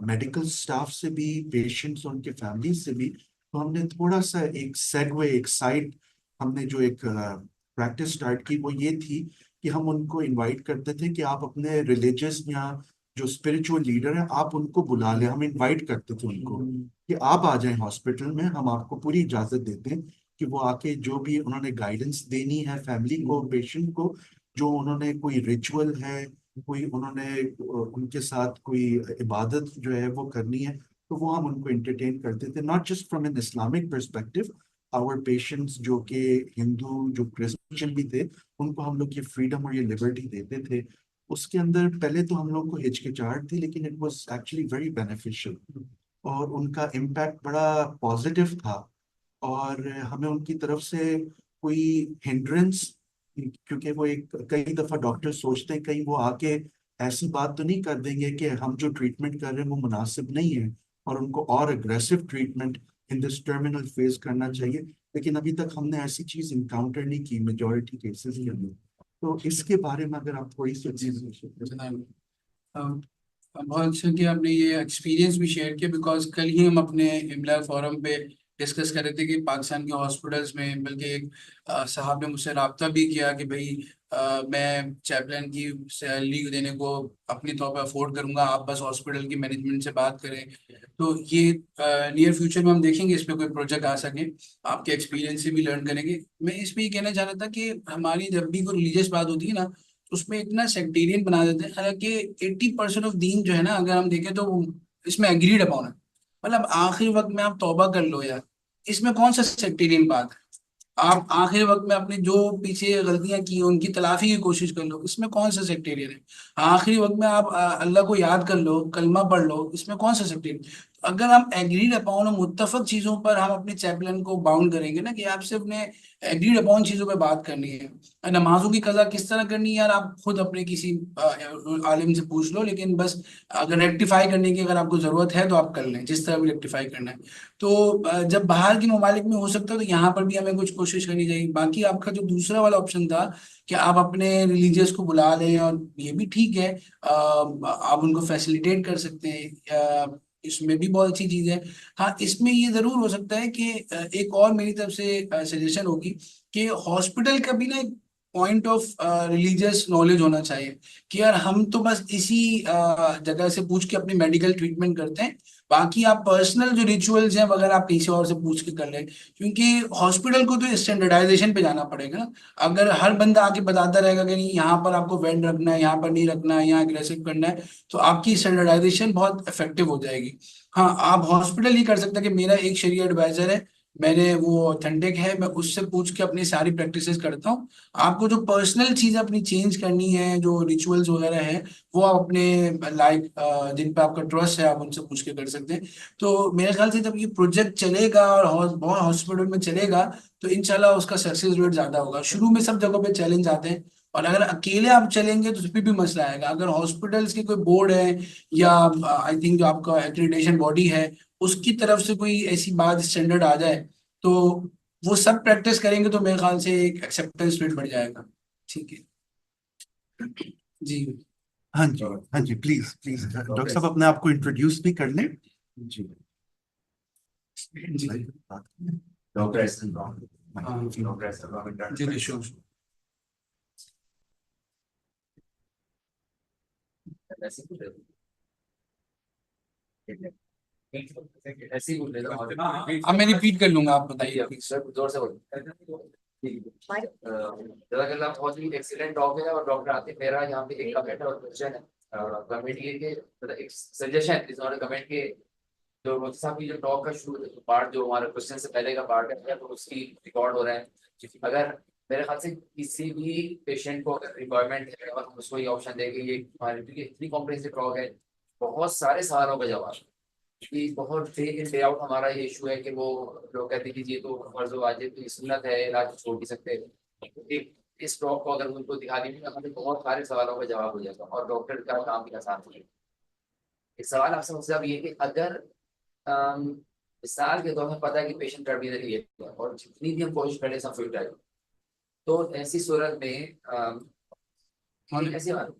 Speaker 1: मेडिकल स्टाफ से भी, पेशेंट्स और उनके फैमिलीज से भी, तो हमने थोड़ा सा एक सेगवे, एक साइड, हमने जो एक प्रैक्टिस स्टार्ट की वो ये थी कि हम उनको इनवाइट करते थे कि आप अपने रिलीजियस या जो स्पिरिचुअल लीडर हैं आप उनको बुला लें। हम इनवाइट करते थे उनको कि आप आ जाएं हॉस्पिटल में, हम आपको पूरी इजाजत देते हैं कि वो आके जो भी उन्होंने गाइडेंस देनी है फैमिली को, पेशेंट को, जो उन्होंने कोई रिचुअल है, कोई उन्होंने उनके साथ कोई इबादत जो है वो करनी है, तो वो हम उनको एंटरटेन करते थे, not just from an Islamic perspective. Our patients जो कि हिंदू, जो क्रिश्चियन भी थे, उनको हम लोग ये फ्रीडम और ये लिबर्टी देते थे। उसके अंदर पहले तो हम लोग को हिचकिचाहट थी, लेकिन it was actually very beneficial और उनका इम्पैक्ट बड़ा पॉजिटिव था। और हमें उनकी तरफ से कोई हिंड्रेंस, क्योंकि वो एक, कई दफा डॉक्टर सोचते हैं कहीं वो आके ऐसी बात तो नहीं कर देंगे कि हम जो ट्रीटमेंट कर रहे हैं वो मुनासिब नहीं है और उनको और aggressive treatment in this terminal phase करना चाहिए। लेकिन अभी तक हमने ऐसी चीज इनकाउंटर नहीं की मेजोरिटी केसेस के अंदर। तो इसके बारे में अगर आप थोड़ी सी चीज
Speaker 2: बहुत अच्छा कि आपने ये एक्सपीरियंस भी शेयर किया, बिकॉज कल ही हम अपने इमला फोरम पे डिस्कस कर रहे थे कि पाकिस्तान के हॉस्पिटल्स में, बल्कि एक साहब ने मुझसे रब्ता भी किया कि भाई मैं चैपलैन की सैलरी देने को अपनी तौर पर अफोर्ड करूंगा, आप बस हॉस्पिटल की मैनेजमेंट से बात करें। तो ये नियर फ्यूचर में हम देखेंगे इस पे कोई प्रोजेक्ट आ सके, आपके एक्सपीरियंस से भी लर्न करेंगे। मैं इस पे ये कहना चाह रहा था कि हमारी जब भी कोई रिलीजियस बात होती है ना, उसमें इतना सेक्टेरियन बना देते हैं। हालांकि 80% ऑफ दीन जो है ना, अगर हम देखें तो इसमें एग्रीड अपॉन है। मतलब आखिरी वक्त में आप तौबा कर लो यार, इसमें कौन सा सेक्टेरियन बात है। आप आखिरी वक्त में अपने जो पीछे गलतियां की उनकी तलाफी की कोशिश कर लो, इसमें कौन सा सेक्टेरियन है। आखिरी वक्त में आप अल्लाह को याद कर लो, कलमा पढ़ लो, इसमें कौन सा सेक्टेरियन। अगर हम एग्रीड अपॉन और मुत्तफक चीजों पर हम अपने चैपलन को बाउंड करेंगे ना, कि आपसे अपने एग्रीड अपॉन चीजों पर बात करनी है। नमाजों की कज़ा किस तरह करनी है यार, आप खुद अपने किसी आलिम से पूछ लो, लेकिन बस अगर रेक्टिफाई करने की अगर आपको जरूरत है तो आप कर लें, जिस तरह भी रेक्टिफाई करना है। तो जब बाहर के ममालिक में हो सकता है तो यहाँ पर भी हमें कुछ कोशिश करनी चाहिए। बाकी आपका जो दूसरा वाला ऑप्शन था कि आप अपने रिलीजियस को बुला लें, और ये भी ठीक है, आप उनको फैसिलिटेट कर सकते हैं, इसमें भी बहुत अच्छी चीज है। हाँ, इसमें ये जरूर हो सकता है कि एक और मेरी तरफ से सजेशन होगी कि हॉस्पिटल का भी ना एक पॉइंट ऑफ रिलीजियस नॉलेज होना चाहिए, कि यार हम तो बस इसी जगह से पूछ के अपनी मेडिकल ट्रीटमेंट करते हैं, बाकी आप पर्सनल जो रिचुअल्स हैं वगैरह आप किसी और से पूछ के कर लें। क्योंकि हॉस्पिटल को तो स्टैंडर्डाइजेशन पे जाना पड़ेगा ना। अगर हर बंदा आके बताता रहेगा कि नहीं यहाँ पर आपको वेंट रखना है, यहाँ पर नहीं रखना है, यहाँ एग्रेसिव करना है, तो आपकी स्टैंडर्डाइजेशन बहुत इफेक्टिव हो जाएगी। हाँ, आप हॉस्पिटल ही कर सकते हैं कि मेरा एक शरीय एडवाइजर है, मैंने वो ऑथेंटिक है, मैं उससे पूछ के अपनी सारी प्रैक्टिसेस करता हूँ। आपको जो पर्सनल चीज़ अपनी चेंज करनी है, जो रिचुअल्स वगैरह है, वो आप अपने लाइक जिन पे आपका ट्रस्ट है आप उनसे पूछ के कर सकते हैं। तो मेरे ख्याल से जब ये प्रोजेक्ट चलेगा और बहुत हॉस्पिटल में चलेगा, तो इंशाल्लाह उसका सक्सेस रेट ज्यादा होगा। शुरू में सब जगहों पे चैलेंज आते हैं, और अगर अकेले आप चलेंगे तो उसमें भी मसला आएगा। अगर हॉस्पिटल्स की कोई बोर्ड है, या आई थिंक जो आपका एक्रीडिटेशन बॉडी है उसकी तरफ से कोई ऐसी बात स्टैंडर्ड आ जाए, तो वो सब प्रैक्टिस करेंगे तो मेरे ख्याल से एक एक्सेप्टेंस रेट बढ़ जाएगा। ठीक है जी।
Speaker 1: हाँ जी, हाँ जी, प्लीज प्लीज डॉक्टर साहब अपने आप को इंट्रोड्यूस भी कर लें। जी
Speaker 2: जी
Speaker 3: डॉक्टर एसन रॉन,
Speaker 2: हाँ जी
Speaker 3: डॉक्टर एसन रॉन,
Speaker 2: जी निशुल्क।
Speaker 3: ऐसे ही बोल रहे थे। ऐसे ही बोल रहे थे।
Speaker 2: अब मैं रिपीट कर लूंगा, आप बताइए
Speaker 3: बताइए सर, जोर से बोलिए। जजाकल्लाह, बहुत ही एक्सीलेंट टॉक है। और डॉक्टर आतिफ मेरा यहाँ पे एक कमेंट और क्वेश्चन है, कमेंट ये कि मतलब एक suggestion is not a comment, के जो मोदी साहब की जो टॉक का शुरू पार्ट, जो हमारा क्वेश्चन से पहले का पार्ट है, तो उसकी रिकॉर्ड हो रहा है। अगर मेरे ख्याल से किसी भी पेशेंट को अगर रिक्वायरमेंट है और हम उसको ये ऑप्शन देंगे, ये हमारी क्योंकि इतनी कॉम्प्रिहेंसिव टॉक है, बहुत सारे सवालों का जवाब, कि बहुत डे इन डे आउट हमारा ये इशू है कि वो लोग कहते हैं कि ये तो फर्ज वाजिब तो सुन्नत है, इलाज छोड़ नहीं सकते। तो एक इस डॉग को अगर उनको दिखा देंगे तो हमें बहुत सारे सवालों का जवाब हो जाएगा और डॉक्टर का काम भी आसान हो जाएगा। एक सवाल आपसे मुझसे अब ये है कि अगर अम, मिसाल के तौर में पता है कि पेशेंट टर्मिनली है और जितनी भी हम कोशिश करें सब फिट है, तो ऐसी सूरत में ऐसी बात,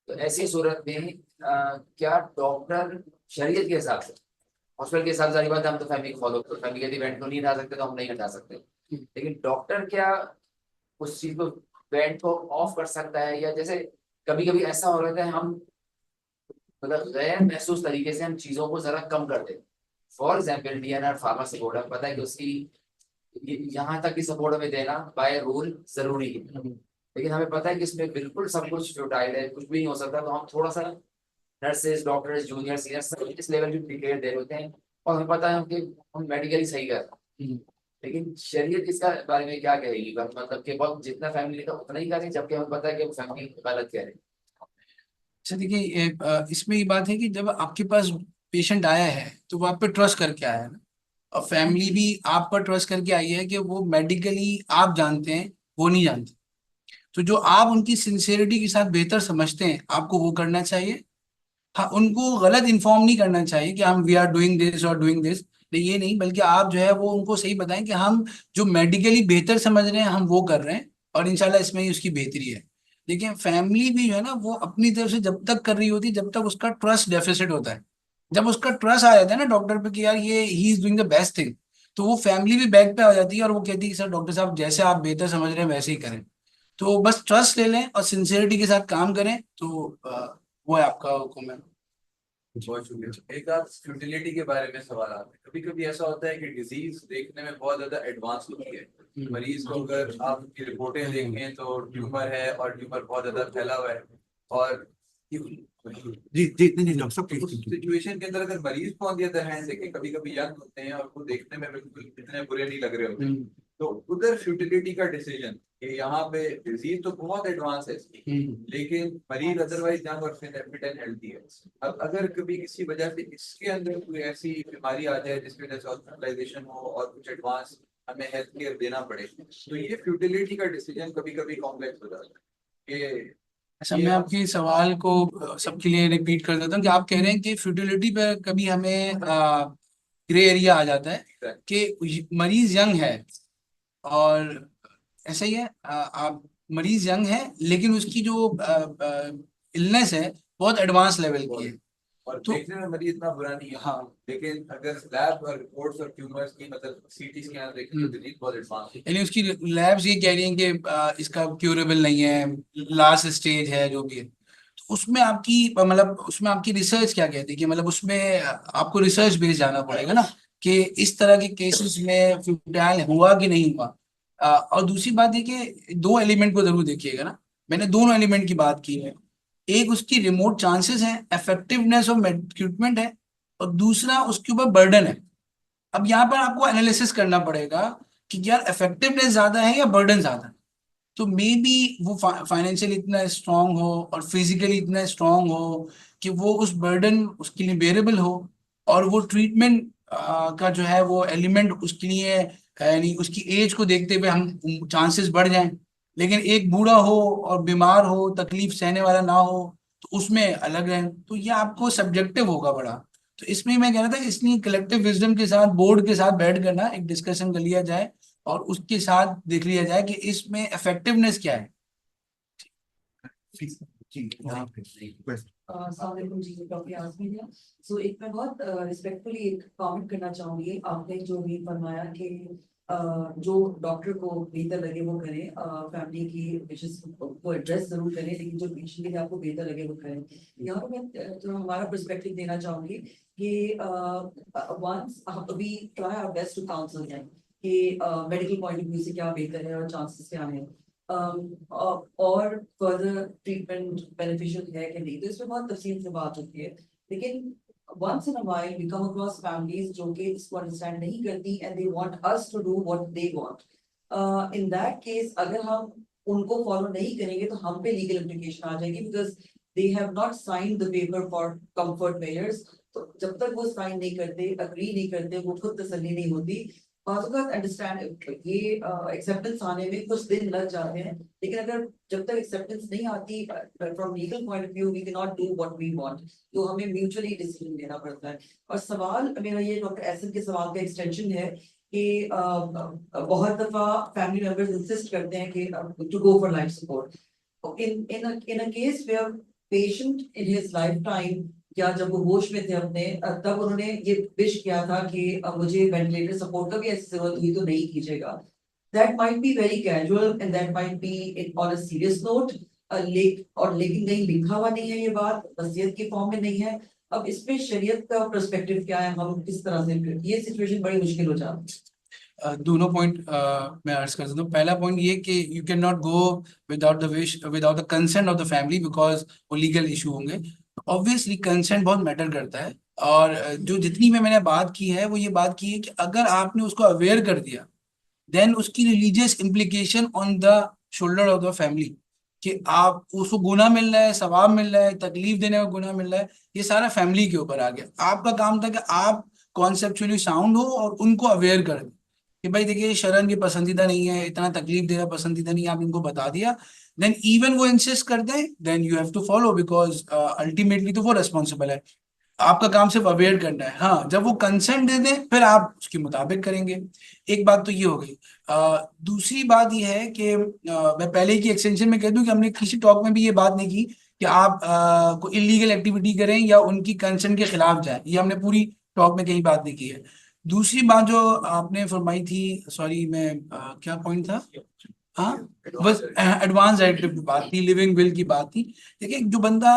Speaker 3: तो ऐसी सूरत में क्या डॉक्टर शरीयत के हिसाब से, हॉस्पिटल के हिसाब से सारी बात है, हम तो फैमिली को फॉलो करते, फैमिली यदि इवेंट को नहीं हटा सकते तो हम नहीं हटा सकते, लेकिन डॉक्टर क्या उस चीज को इवेंट को ऑफ कर सकता है? या जैसे कभी कभी ऐसा हो रहा है हम मतलब गैर महसूस तरीके से हम चीजों को जरा कम कर देते। For example DNR pharma support है, पता है कि उसकी यहाँ तक की सपोर्ट हमें देना बाय रूल जरूरी है, लेकिन हमें पता है कि इसमें बिल्कुल सब कुछ फ्यूटाइल है, कुछ भी नहीं हो सकता, तो हम थोड़ा सा नर्सेज डॉक्टर्स जूनियर सीनियर सब इस लेवल की डिक्लेयर दे होते हैं और हमें पता है कि हम मेडिकली सही कर रहे हैं, लेकिन शरीयत इसका बारे में क्या कहेगी? मतलब कि बहुत जितना फैमिली का उतना ही करें, जबकि हमें पता है कि वो फैमिली गलत कह रहे हैं।
Speaker 2: अच्छा देखिए, इसमें ये बात है कि जब आपके पास पेशेंट आया है तो वो आप पे ट्रस्ट करके आया है ना, और फैमिली भी आप पर ट्रस्ट करके आई है कि वो मेडिकली आप जानते हैं, वो नहीं जानते। तो जो आप उनकी सिंसियरिटी के साथ बेहतर समझते हैं आपको वो करना चाहिए। हाँ, उनको गलत इन्फॉर्म नहीं करना चाहिए कि हम वी आर डूइंग दिस और डूइंग दिस, ये नहीं, बल्कि आप जो है वो उनको सही बताएं कि हम जो मेडिकली बेहतर समझ रहे हैं हम वो कर रहे हैं और इंशाल्लाह इसमें ही उसकी बेहतरी है। लेकिन फैमिली भी जो है ना वो अपनी तरफ से जब तक कर रही होती है जब तक उसका ट्रस्ट डेफिसिट होता है। जब उसका ट्रस्ट आ जाता है ना डॉक्टर पे कि यार ये he is doing the best thing, तो वो फैमिली भी बैक पे आ जाती है और वो कहती है कि सर डॉक्टर साहब जैसे आप बेहतर समझ रहे हैं वैसे ही करें। तो बस ट्रस्ट ले लें और सिंसियरिटी के साथ काम करें, तो वो है आपका हुक्म है।
Speaker 4: बहुत शुक्रिया। एक आध फ्यूटिलिटी के बारे में सवाल आते हैं, कभी कभी ऐसा होता है कि डिजीज देखने में बहुत ज्यादा एडवांस होती है, मरीज को अगर आप उनकी रिपोर्टें देखें तो ट्यूमर है और ट्यूमर बहुत ज्यादा फैला हुआ है, और
Speaker 1: जी जी नहीं डॉक्टर साहब
Speaker 4: उस
Speaker 1: please,
Speaker 4: सिचुएशन के अंदर अगर मरीज को ऑन द अदर हैंड देखें, कभी कभी यंग होते हैं और वो देखने में बिल्कुल इतने बुरे नहीं लग रहे होते, तो उधर फ्यूटिलिटी का डिसीजन कि यहाँ पे डिजीज तो बहुत एडवांस है लेकिन मरीज अदरवाइज यंग और फिट एंड हेल्थी है। अब अगर कभी किसी वजह से इसके अंदर कोई ऐसी बीमारी आ जाए जिसकी वजह से हॉस्पिटलाइजेशन हो और कुछ एडवांस हमें हेल्थ केयर देना पड़े, तो ये फ्यूटिलिटी का डिसीजन कभी कभी कॉम्प्लेक्स हो जाता है कि
Speaker 2: अच्छा, मैं आपके सवाल को सबके लिए रिपीट कर देता हूँ कि आप कह रहे हैं कि फ्यूटिलिटी पे कभी हमें ग्रे एरिया आ जाता है कि मरीज यंग है और ऐसा ही है, आप मरीज यंग है लेकिन उसकी जो इलनेस है बहुत एडवांस लेवल की है।
Speaker 4: और
Speaker 2: तो
Speaker 4: देखने में मरीज इतना बुरा नहीं है,
Speaker 2: हाँ,
Speaker 4: लेकिन अगर लैब और रिपोर्ट्स और ट्यूमर्स की मतलब सीटी स्कैन देखें तो डिजीज बहुत एडवांस है।
Speaker 2: यानी उसकी लैब्स ये कह रही हैं कि इसका क्यूरेबल नहीं है, लास्ट स्टेज है जो भी है। तो उसमें आपकी मतलब उसमें आपकी रिसर्च क्या कहती है कि मतलब उसमें आपको रिसर्च बेस जाना पड़ेगा ना कि इस तरह के केसेस में फ्यूटाइल हुआ कि नहीं हुआ। और दूसरी बात है कि दो एलिमेंट को जरूर देखिएगा ना, मैंने दोनों एलिमेंट की बात की है। एक उसकी रिमोट चांसेस है, इफेक्टिवनेस ऑफ ट्रीटमेंट है, और दूसरा उसके ऊपर बर्डन है। अब यहाँ पर आपको एनालिसिस करना पड़ेगा कि यार इफेक्टिवनेस ज्यादा है या बर्डन ज्यादा है। तो मे बी वो फाइनेंशियली इतना स्ट्रांग हो और फिजिकली इतना स्ट्रांग हो कि वो उस बर्डन उसके लिए बेरेबल हो, और वो ट्रीटमेंट का जो है वो एलिमेंट उसके लिए यानी उसकी एज को देखते हुए हम चांसेस बढ़ जाएं। लेकिन एक बूढ़ा हो और बीमार हो, तकलीफ सहने वाला ना हो, तो उसमें अलग है। तो ये आपको सब्जेक्टिव होगा बड़ा। तो इसमें मैं कह रहा था इसलिए कलेक्टिव विजडम के साथ बोर्ड के साथ बैठ कर ना एक डिस्कशन कर लिया जाए और उसके साथ देख लिया जाए कि इसमें इफेक्टिवनेस क्या है।
Speaker 1: जी यहाँ पे question।
Speaker 5: अस्सलामुअलैकुम जी, डॉक्टर यास्मीन है। सो एक मैं बहुत रिस्पेक्टफुली एक कमेंट करना चाहूंगी। आपने जो भी फरमाया कि जो डॉक्टर को बेहतर लगे वो करें, फैमिली की विशेष को एड्रेस जरूर करें, लेकिन जो पेशेंट के लिए आपको बेहतर लगे वो करें। यहाँ पर मैं जो हमारा पर्सपेक्टिव देना चाहूंगी कि once we try our best to counsel them कि मेडिकल पॉइंट ऑफ व्यू से क्या बेहतर है और चांसेस क्या हैं, और फर्दर ट्रीटमेंट बेनिफिशियल है कि नहीं, तो इसमें बहुत तफसील से बात होती है। लेकिन once in a while we come across families जो कि इसको अंडरस्टैंड नहीं करती and they want us to do what they want. In that case अगर हम उनको फॉलो नहीं करेंगे तो हम पे लीगल इम्प्लीकेशन आ जाएगी, because they have not signed the paper for comfort measures तो जब तक वो साइन नहीं करते, अग्री नहीं करते, वो खुद तसल्ली नहीं होती। अंडरस्टैंड ये एक्सेप्टेंस आने में कुछ दिन लग जाते हैं, लेकिन अगर जब तक एक्सेप्टेंस नहीं आती from legal point of view we cannot do what we वी वांट, तो हमें म्यूचुअली डिसीजन लेना पड़ता है। और सवाल मेरा ये डॉक्टर एहसन के सवाल का एक्सटेंशन है कि बहुत दफा फैमिली मेंबर्स इंसिस्ट करते हैं कि to go for life support. in a case where patient in his lifetime या जब वो होश में थे अपने, तब उन्होंने ये विश किया था कि मुझे वेंटिलेटर सपोर्ट का भी ऐसी जरूरत हुई तो नहीं कीजिएगा। That might be very casual and that might be on a serious note, लेकिन कहीं लिखा हुआ नहीं है ये बात, वसीयत के फॉर्म में नहीं है। अब इस पे शरीयत का पर्सपेक्टिव क्या है, हम किस तरह से, ये सिचुएशन बड़ी मुश्किल हो जाती है।
Speaker 2: दोनों पॉइंट मैं अर्ज कर देता हूँ। पहला पॉइंट ये कि you can not go without the wish, without the consent of the family, because वो लीगल इशू होंगे। ऑब्वियसली कंसेंट बहुत मैटर करता है, और जो जितनी में मैंने बात की है वो ये बात की है कि अगर आपने उसको अवेयर कर दिया, देन उसकी religious implication on the shoulder of the family, कि आप उसको गुनाह मिल रहा है, सवाब मिल रहा है, तकलीफ देने का गुनाह मिल रहा है, ये सारा फैमिली के ऊपर आ गया। आपका काम था कि आप कॉन्सेप्चुअली साउंड हो और उनको अवेयर कर दें कि भाई देखिए शरण की पसंदीदा नहीं है, इतना तकलीफ देना पसंदीदा नहीं है, आप इनको बता दिया। देन इवन वो इंसिस्ट करते हैं, then you have to follow, because ultimately तो वो रिस्पॉन्सिबल है। आपका काम सिर्फ अवेयर करना है। हाँ, जब वो कंसेंट दे दें फिर आप उसके मुताबिक करेंगे। एक बात तो ये हो गई। दूसरी बात ये है कि मैं पहले की एक्सटेंशन में कह दूं कि हमने किसी टॉक में भी ये बात नहीं की कि आप कोई इलीगल एक्टिविटी करें या उनकी कंसेंट के खिलाफ जाएं, ये हमने पूरी टॉक में कहीं बात नहीं की है। दूसरी बात जो आपने फरमाई थी, सॉरी मैं क्या पॉइंट था, हाँ बस एडवांस डायरेक्टिव की बात थी, लिविंग विल की बात थी। देखिए जो बंदा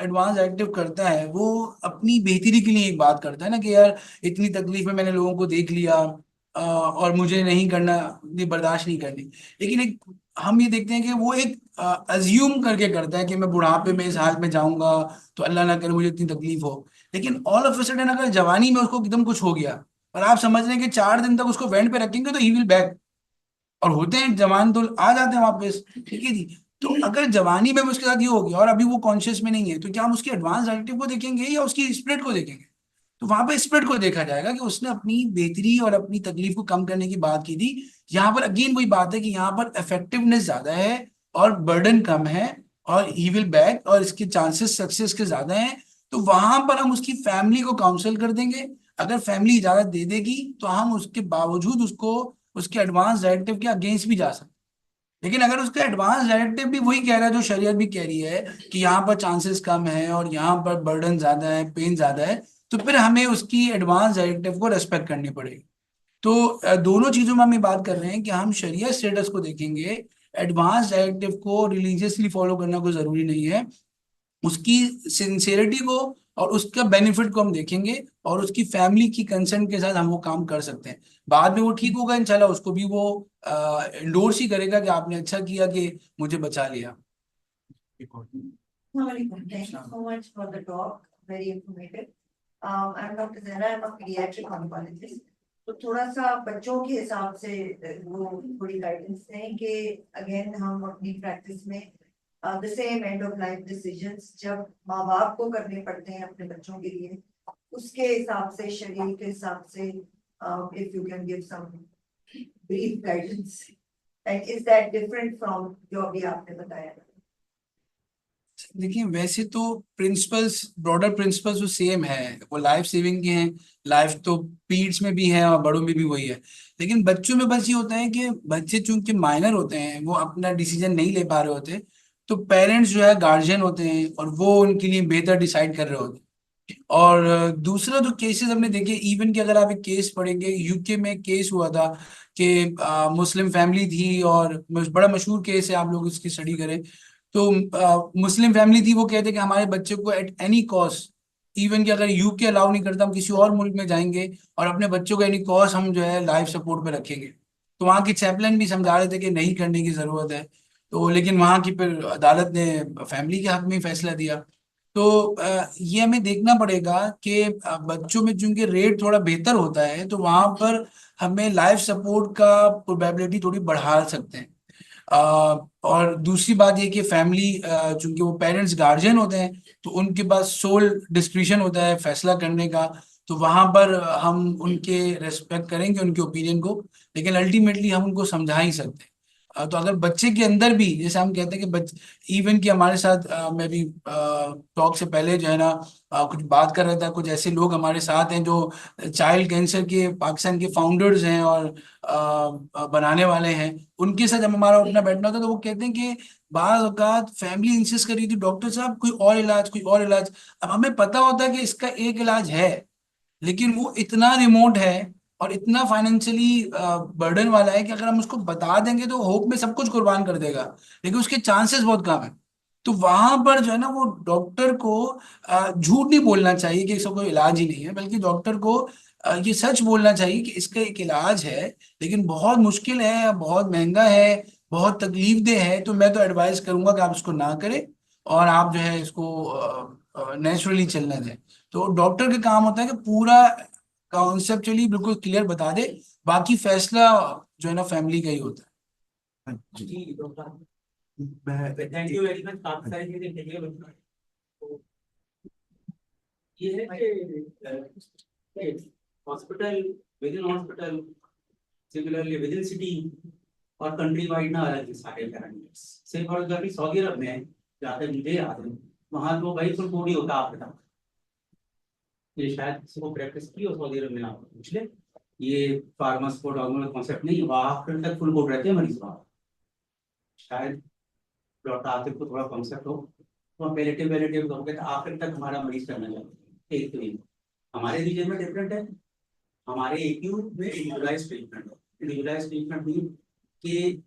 Speaker 2: एडवांस डायरेक्टिव करता है वो अपनी बेहतरी के लिए एक बात करता है ना, कि यार इतनी तकलीफ में मैंने लोगों को देख लिया और मुझे नहीं करना, ये बर्दाश्त नहीं करनी। लेकिन एक हम ये देखते हैं कि वो एक अज्यूम करके करता है कि मैं बुढ़ापे में इस हाल में जाऊंगा तो अल्लाह ना करे मुझे इतनी तकलीफ हो। लेकिन ऑल ऑफ अ सडन अगर जवानी में उसको एकदम कुछ हो गया और आप समझ रहे हैं कि 4 दिन तक उसको वेंट पे रखेंगे तो ही विल बैक, और होते हैं जवान तो आ जाते हैं वापस, ठीक है जी। तो अगर जवानी में भी उसके साथ ये हो गया और अभी वो कॉन्शियस में नहीं है, तो क्या हम उसके एडवांस डायरेक्टिव को देखेंगे या उसकी स्पिरिट को देखेंगे? तो वहां पर स्पिरिट को देखा जाएगा कि उसने अपनी बेहतरी और अपनी तकलीफ को कम करने की बात की थी। यहाँ पर अगेन वही बात है कि यहाँ पर इफेक्टिवनेस ज्यादा है और बर्डन कम है और ही विल बैक और इसके चांसेस सक्सेस के ज्यादा हैं। तो वहां पर हम उसकी फैमिली को काउंसिल कर देंगे। अगर फैमिली इजाजत दे देगी तो हम उसके बावजूद उसको उसके एडवांस डायरेक्टिव के अगेंस्ट भी जा सकते। लेकिन अगर उसका एडवांस डायरेक्टिव भी वही कह रहा है जो शरीयत भी कह रही है कि यहाँ पर चांसेस कम है और यहाँ पर बर्डन ज्यादा है, पेन ज्यादा है, तो फिर हमें उसकी एडवांस डायरेक्टिव को रेस्पेक्ट करनी पड़ेगी। तो दोनों चीजों में हम ये बात कर रहे हैं कि हम शरीयत स्टेटस को देखेंगे, एडवांस डायरेक्टिव को रिलीजियसली फॉलो करना कोई जरूरी नहीं है। उसकी सिंसियरिटी को और उसका बेनिफिट को हम देखेंगे और उसकी फैमिली की कंसेंट के साथ हम वो काम कर सकते हैं। बाद में वो ठीक होगा इंशाल्लाह, उसको भी वो इंडोर्स ही करेगा कि आपने अच्छा किया कि मुझे बचा लिया।
Speaker 5: Thank you so much for the talk, very informative. I'm Dr. Zahra, I'm a pediatric oncologist. तो थोड़ा सा बच्चों के हिसाब से वो थोड़ी गाइडेंस दें कि अगेन हम अपनी प्रैक्टिस में the same end of life decisions जब माँ बाप को करने पड़ते हैं अपने बच्चों के लिए, उसके हिसाब से, शरीर के हिसाब से, if you can give some brief guidance, and is that different from जो अभी आपने बताया?
Speaker 2: देखिए वैसे तो प्रिंसिपल्स, ब्रॉडर प्रिंसिपल्स तो सेम है, वो लाइफ सेविंग के हैं। लाइफ तो पीड्स में भी है और बड़ों में भी वही है। लेकिन बच्चों में बस ये होता है कि बच्चे चूंकि माइनर होते हैं, वो अपना डिसीजन नहीं ले पा रहे होते, तो पेरेंट्स जो है गार्जियन होते हैं और वो उनके लिए बेहतर डिसाइड कर रहे होते हैं। और दूसरा जो केसेस हमने देखे, इवन कि अगर आप एक केस पढ़ेंगे, यूके में केस हुआ था कि मुस्लिम फैमिली थी और बड़ा मशहूर केस है, आप लोग इसकी स्टडी करें तो मुस्लिम फैमिली थी, वो कहते कि हमारे बच्चे को एट एनी कॉस्ट, इवन कि अगर यूके अलाउ नहीं करता हम किसी और मुल्क में जाएंगे और अपने बच्चों को एनी कॉस्ट हम जो है लाइफ सपोर्ट पे रखेंगे। तो वहाँ की चैपलन भी समझा रहे थे कि नहीं करने की जरूरत है। तो लेकिन वहाँ की फिर अदालत ने फैमिली के हक में ही फैसला दिया। तो ये हमें देखना पड़ेगा कि बच्चों में चूंकि रेट थोड़ा बेहतर होता है तो वहां पर हमें लाइफ सपोर्ट का प्रोबेबिलिटी थोड़ी बढ़ा सकते हैं। और दूसरी बात ये कि फैमिली, चूंकि वो पेरेंट्स गार्जियन होते हैं, तो उनके पास सोल डिस्क्रिशन होता है फैसला करने का। तो वहां पर हम उनके रेस्पेक्ट करेंगे उनके ओपिनियन को, लेकिन अल्टीमेटली हम उनको समझा ही सकते हैं। तो अगर बच्चे के अंदर भी, जैसे हम कहते हैं कि इवन कि हमारे साथ, मैं भी टॉक से पहले जो है ना कुछ बात कर रहा था, कुछ ऐसे लोग हमारे साथ हैं जो चाइल्ड कैंसर के पाकिस्तान के फाउंडर्स हैं और बनाने वाले हैं। उनके साथ जब हमारा अपना बैठना होता है, तो वो कहते हैं कि बाज़ औक़ात फैमिली इंसिस्ट कर रही थी, डॉक्टर साहब कोई और इलाज, कोई और इलाज। अब हमें पता होता है कि इसका एक इलाज है, लेकिन वो इतना रिमोट है और इतना फाइनेंशियली बर्डन वाला है कि अगर हम उसको बता देंगे तो होप में सब कुछ कुर्बान कर देगा, लेकिन उसके चांसेस बहुत कम है। तो वहां पर जो है ना, वो डॉक्टर को झूठ नहीं बोलना चाहिए कि इसका कोई इलाज ही नहीं है, बल्कि डॉक्टर को ये सच बोलना चाहिए कि इसका एक इलाज है, लेकिन बहुत मुश्किल है, बहुत महंगा है, बहुत तकलीफ है। तो मैं तो एडवाइस करूंगा कि आप इसको ना करें और आप जो है इसको नेचुरली चलने दें। तो डॉक्टर का काम होता है कि पूरा कॉन्सेप्चुअली बिल्कुल क्लियर बता दे, बाकी फैसला जो है ना फैमिली का ही होता है।
Speaker 1: हाँ जी।
Speaker 6: जी डॉक्टर,
Speaker 1: मैं
Speaker 6: थैंक यू वेरी मच, काफी सारी चीजें क्लियर हो गई। तो ये है कि hospital, with in hospital, similarly with in city और कंट्री वाइड ना अलग सारे पैरामीटर्स। से फॉर एग्जाम्पल सऊदी अरब में, जहाँ तक मुझे याद है, वहाँ तो भाई फुल बॉडी होता है आपका। ये शायद किसी को प्रैक्टिस की हो सऊदी अरब में, आप पूछ ले। ये फार्मास को डॉगमा कॉन्सेप्ट नहीं, वहाँ आफ्टर तक फुल बोर्ड रहते हैं मरीज वहाँ। शायद डॉक्टर आतिफ को थोड़ा कॉन्सेप्ट हो, तो हम पैलेटिव पैलेटिव कहोगे तो आखिर तक हमारा मरीज करना चाहते हैं। एक तो ये हमारे रीजन में डिफरेंट है। हमारे एक्यू में इंडिविजुअलाइज्ड ट्रीटमेंट है। इंडिविजुअलाइज्ड ट्रीटमेंट मीन कि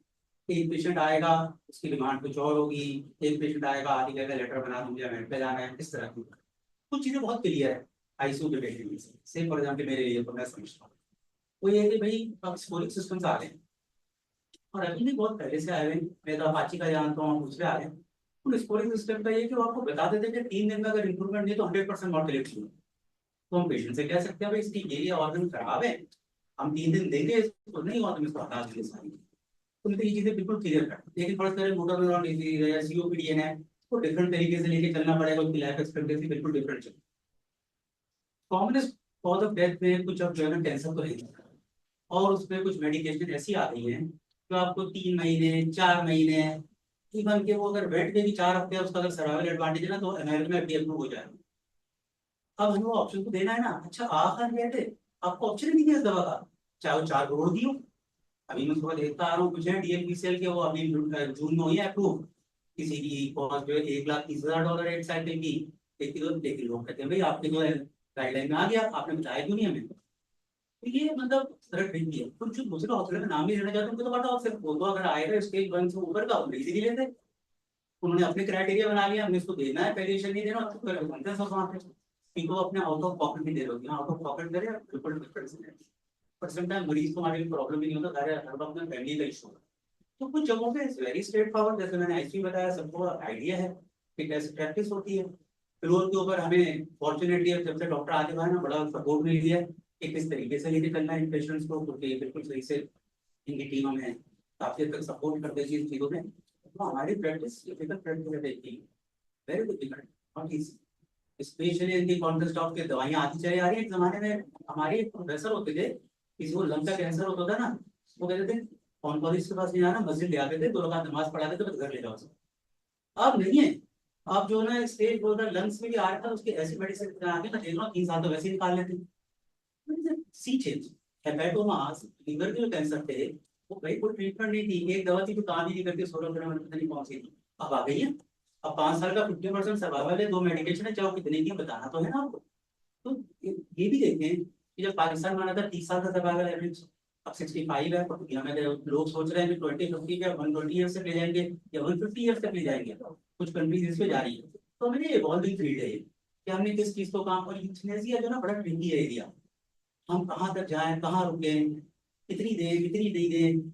Speaker 6: एक पेशेंट आएगा, उसकी डिमांड कुछ और होगी। एक पेशेंट आएगा, आधी जगह लेटर बना दूंगा, एडमिट पे जाना है, इस तरह की कुछ चीजें बहुत क्लियर है। आईसीयू के पेशेंट में से फॉर एग्जाम्पल मेरे लिए तो मैं समझता हूँ वो ये है कि भाई अब स्कोरिंग सिस्टम्स आ रहे हैं, और अभी भी बहुत पहले से आए हुए हैं। मैं तो अपाची का जानता हूँ, दूसरे आ रहे हैं। तो स्कोरिंग सिस्टम का ये कि वो आपको बता देते हैं कि 3 दिन में अगर इंप्रूवमेंट नहीं तो 100% मॉर्टेलिटी है। तो हम पेशेंट से कह सकते हैं भाई इसकी एरिया ऑर्गन खराब है, हम 3 दिन देंगे, तो नहीं हुआ तो इसको हटा देंगे सारी। तो ये चीजें बिल्कुल क्लियर कर, लेकिन फर्स्ट तरह मोटर न्यूरॉन डिजीज है या सीओपीडी है, तो डिफरेंट तरीके से लेके चलना पड़ेगा, उसकी लाइफ एक्सपेक्टेंसी बिल्कुल डिफरेंट चले। कॉमनेस्ट कॉज ऑफ डेथ में कुछ अब जो है ना कैंसर तो नहीं, और उसमें कुछ मेडिकेशन ऐसी आ रही है जो आपको 3 महीने 4 महीने, इवन के वो अगर बैठ के भी 4 हफ्ते उसका अगर सर्वाइवल एडवांटेज है ना, तो अमेरिका में FDA अप्रूव हो जाएगा। अब हमें वो ऑप्शन तो देना है ना। अच्छा आखिर बैठे आपको ऑप्शन नहीं दिया इस दवा का, चाहे वो 4 करोड़ दियो। अभी मैं सुबह देखता आ रहा हूँ कुछ है DMPCL के, वो अभी जून में हुई है अप्रूव। किसी की कॉस्ट जो है $1,30,000 एक साइकिल की। लेकिन लोग कहते हैं भाई आपके जो है गाइडलाइन में आ गया, आपने बताया क्यों नहीं हमें। तो ये मतलब तरह ट्रिकी है। कुछ दूसरे हॉस्पिटल में नाम नहीं लेना चाहते, उनको तो पता हो सिर्फ वो तो अगर आएगा स्टेज 1 से ऊपर का इजीली लेते। उन्होंने अपने क्राइटेरिया बना लिया, हमने इसको देना है, पेरिशन नहीं देना, तो फिर बनते हैं सब वहाँ पे। इनको अपने आउट ऑफ पॉकेट भी दे रहे हो, आउट ऑफ पॉकेट दे रहे हैं ट्रिपल डिफरेंस। पर समटाइम मरीज को हमारे प्रॉब्लम भी नहीं होता, हर वक्त में फैमिली का इशू है। तो कुछ जगहों पे वेरी स्ट्रेट फॉरवर्ड, जैसे मैंने आईसीयू बताया, सबको आइडिया है कि कैसे प्रैक्टिस होती है। फ्लोर के ऊपर हमें फॉर्चुनेटली जब से डॉक्टर आते हुए ना बड़ा सपोर्ट मिल गया कि किस तरीके से लेके चलना है इन पेशेंट्स को, क्योंकि बिल्कुल सही से इनकी टीम में काफी हद तक सपोर्ट करते हैं इन चीजों में। तो हमारी प्रैक्टिस डिफिकल्ट प्रैक्टिस है, very difficult, not easy. Specially इनकी कॉन्टेस्ट ऑफ के दवाइयाँ आती चली आ रही है। एक जमाने में हमारे प्रोफेसर होते थे, किसी को लंग का कैंसर होता था ना, वो कहते थे ऑन्कोलॉजिस्ट के पास नहीं आना, मस्जिद ले आते थे, 2 रकात नमाज पढ़ाते थे, बस घर ले जाओ। अब नहीं है। अब जो ना स्टेज बोल रहा लंग्स में भी आ रहा था, उसके ऐसी मेडिसिन आगे मैं देख रहा हूँ 3 साल तो वैसे ही निकाल लेते। सी चेंज हेपेटोमास, लीवर के जो कैंसर थे वो भाई कोई ट्रीटमेंट नहीं थी, एक दवा थी जो काम ही नहीं करती, 16 पता नहीं कौन सी थी, अब आ गई है। अब 5 साल का 50% सर्वाइवल है, 2 मेडिकेशन है, चाहे कितने की बताना तो है ना आपको। तो ये भी देखें कि जब पाकिस्तान माना था 30 साल का सर्वाइवल एवरेज, अब 65 है। तो हमें लोग सोच रहे हैं कि 2050 या 120 ईयर्स तक ले जाएंगे या 150 ईयर्स तक ले जाएंगे। कुछ कंट्रीज इस पे जा रही है। तो हमें इवॉल्विंग फील्ड है कि हमने किस चीज को काम, और यूथनेसिया जो ना बड़ा ट्रिकी है एरिया। हम कहाँ तक जाएं, कहाँ रुके, कितनी दें कितनी नहीं दें।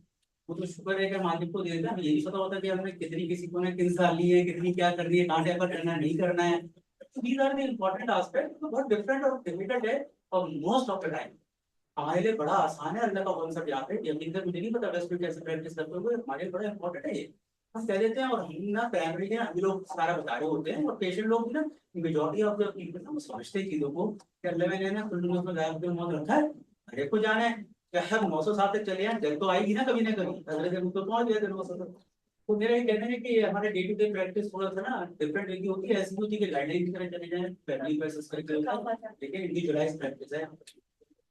Speaker 6: वो तो शुक्र है कि मालिक को दे देता है, हमें ये नहीं पता होता कि हमने कितनी किसी को ने किन साल ली है, कितनी क्या करनी है, कहाँ पर करना है, नहीं करना है। तो these are the important aspect, तो बहुत डिफरेंट और डिफिकल्ट है और मोस्ट ऑफ द टाइम हमारे लिए बड़ा आसान है अल्लाह का कॉन्सेप्ट यहाँ पे, यकीन कर मुझे नहीं पता वेस्ट में कैसे प्रैक्टिस करते हुए, हमारे लिए बड़ा इंपॉर्टेंट है ये। हम कह देते हैं और हम ना प्राइमरी के अभी लोग सारा बता रहे होते हैं और पेशेंट लोग भी ना मेजोरिटी ऑफ द पीपल ना वो समझते हैं चीजों को कि अल्लाह मैंने ना कुल में गायब के मौत रखा है, हर एक को जाना है, क्या हम 900 साल तक चले हैं, जल तो आएगी ना कभी ना कभी, अगले दिन तो पहुंच गए थे 900 तक। तो मेरा ये कहना है कि हमारे डे टू डे प्रैक्टिस थोड़ा सा ना डिफरेंट की होती है, ऐसी होती है कि गाइडलाइन की तरह चले जाएं, फैमिली बेसिस करके होता है, लेकिन इंडिविजुअलाइज्ड प्रैक्टिस है।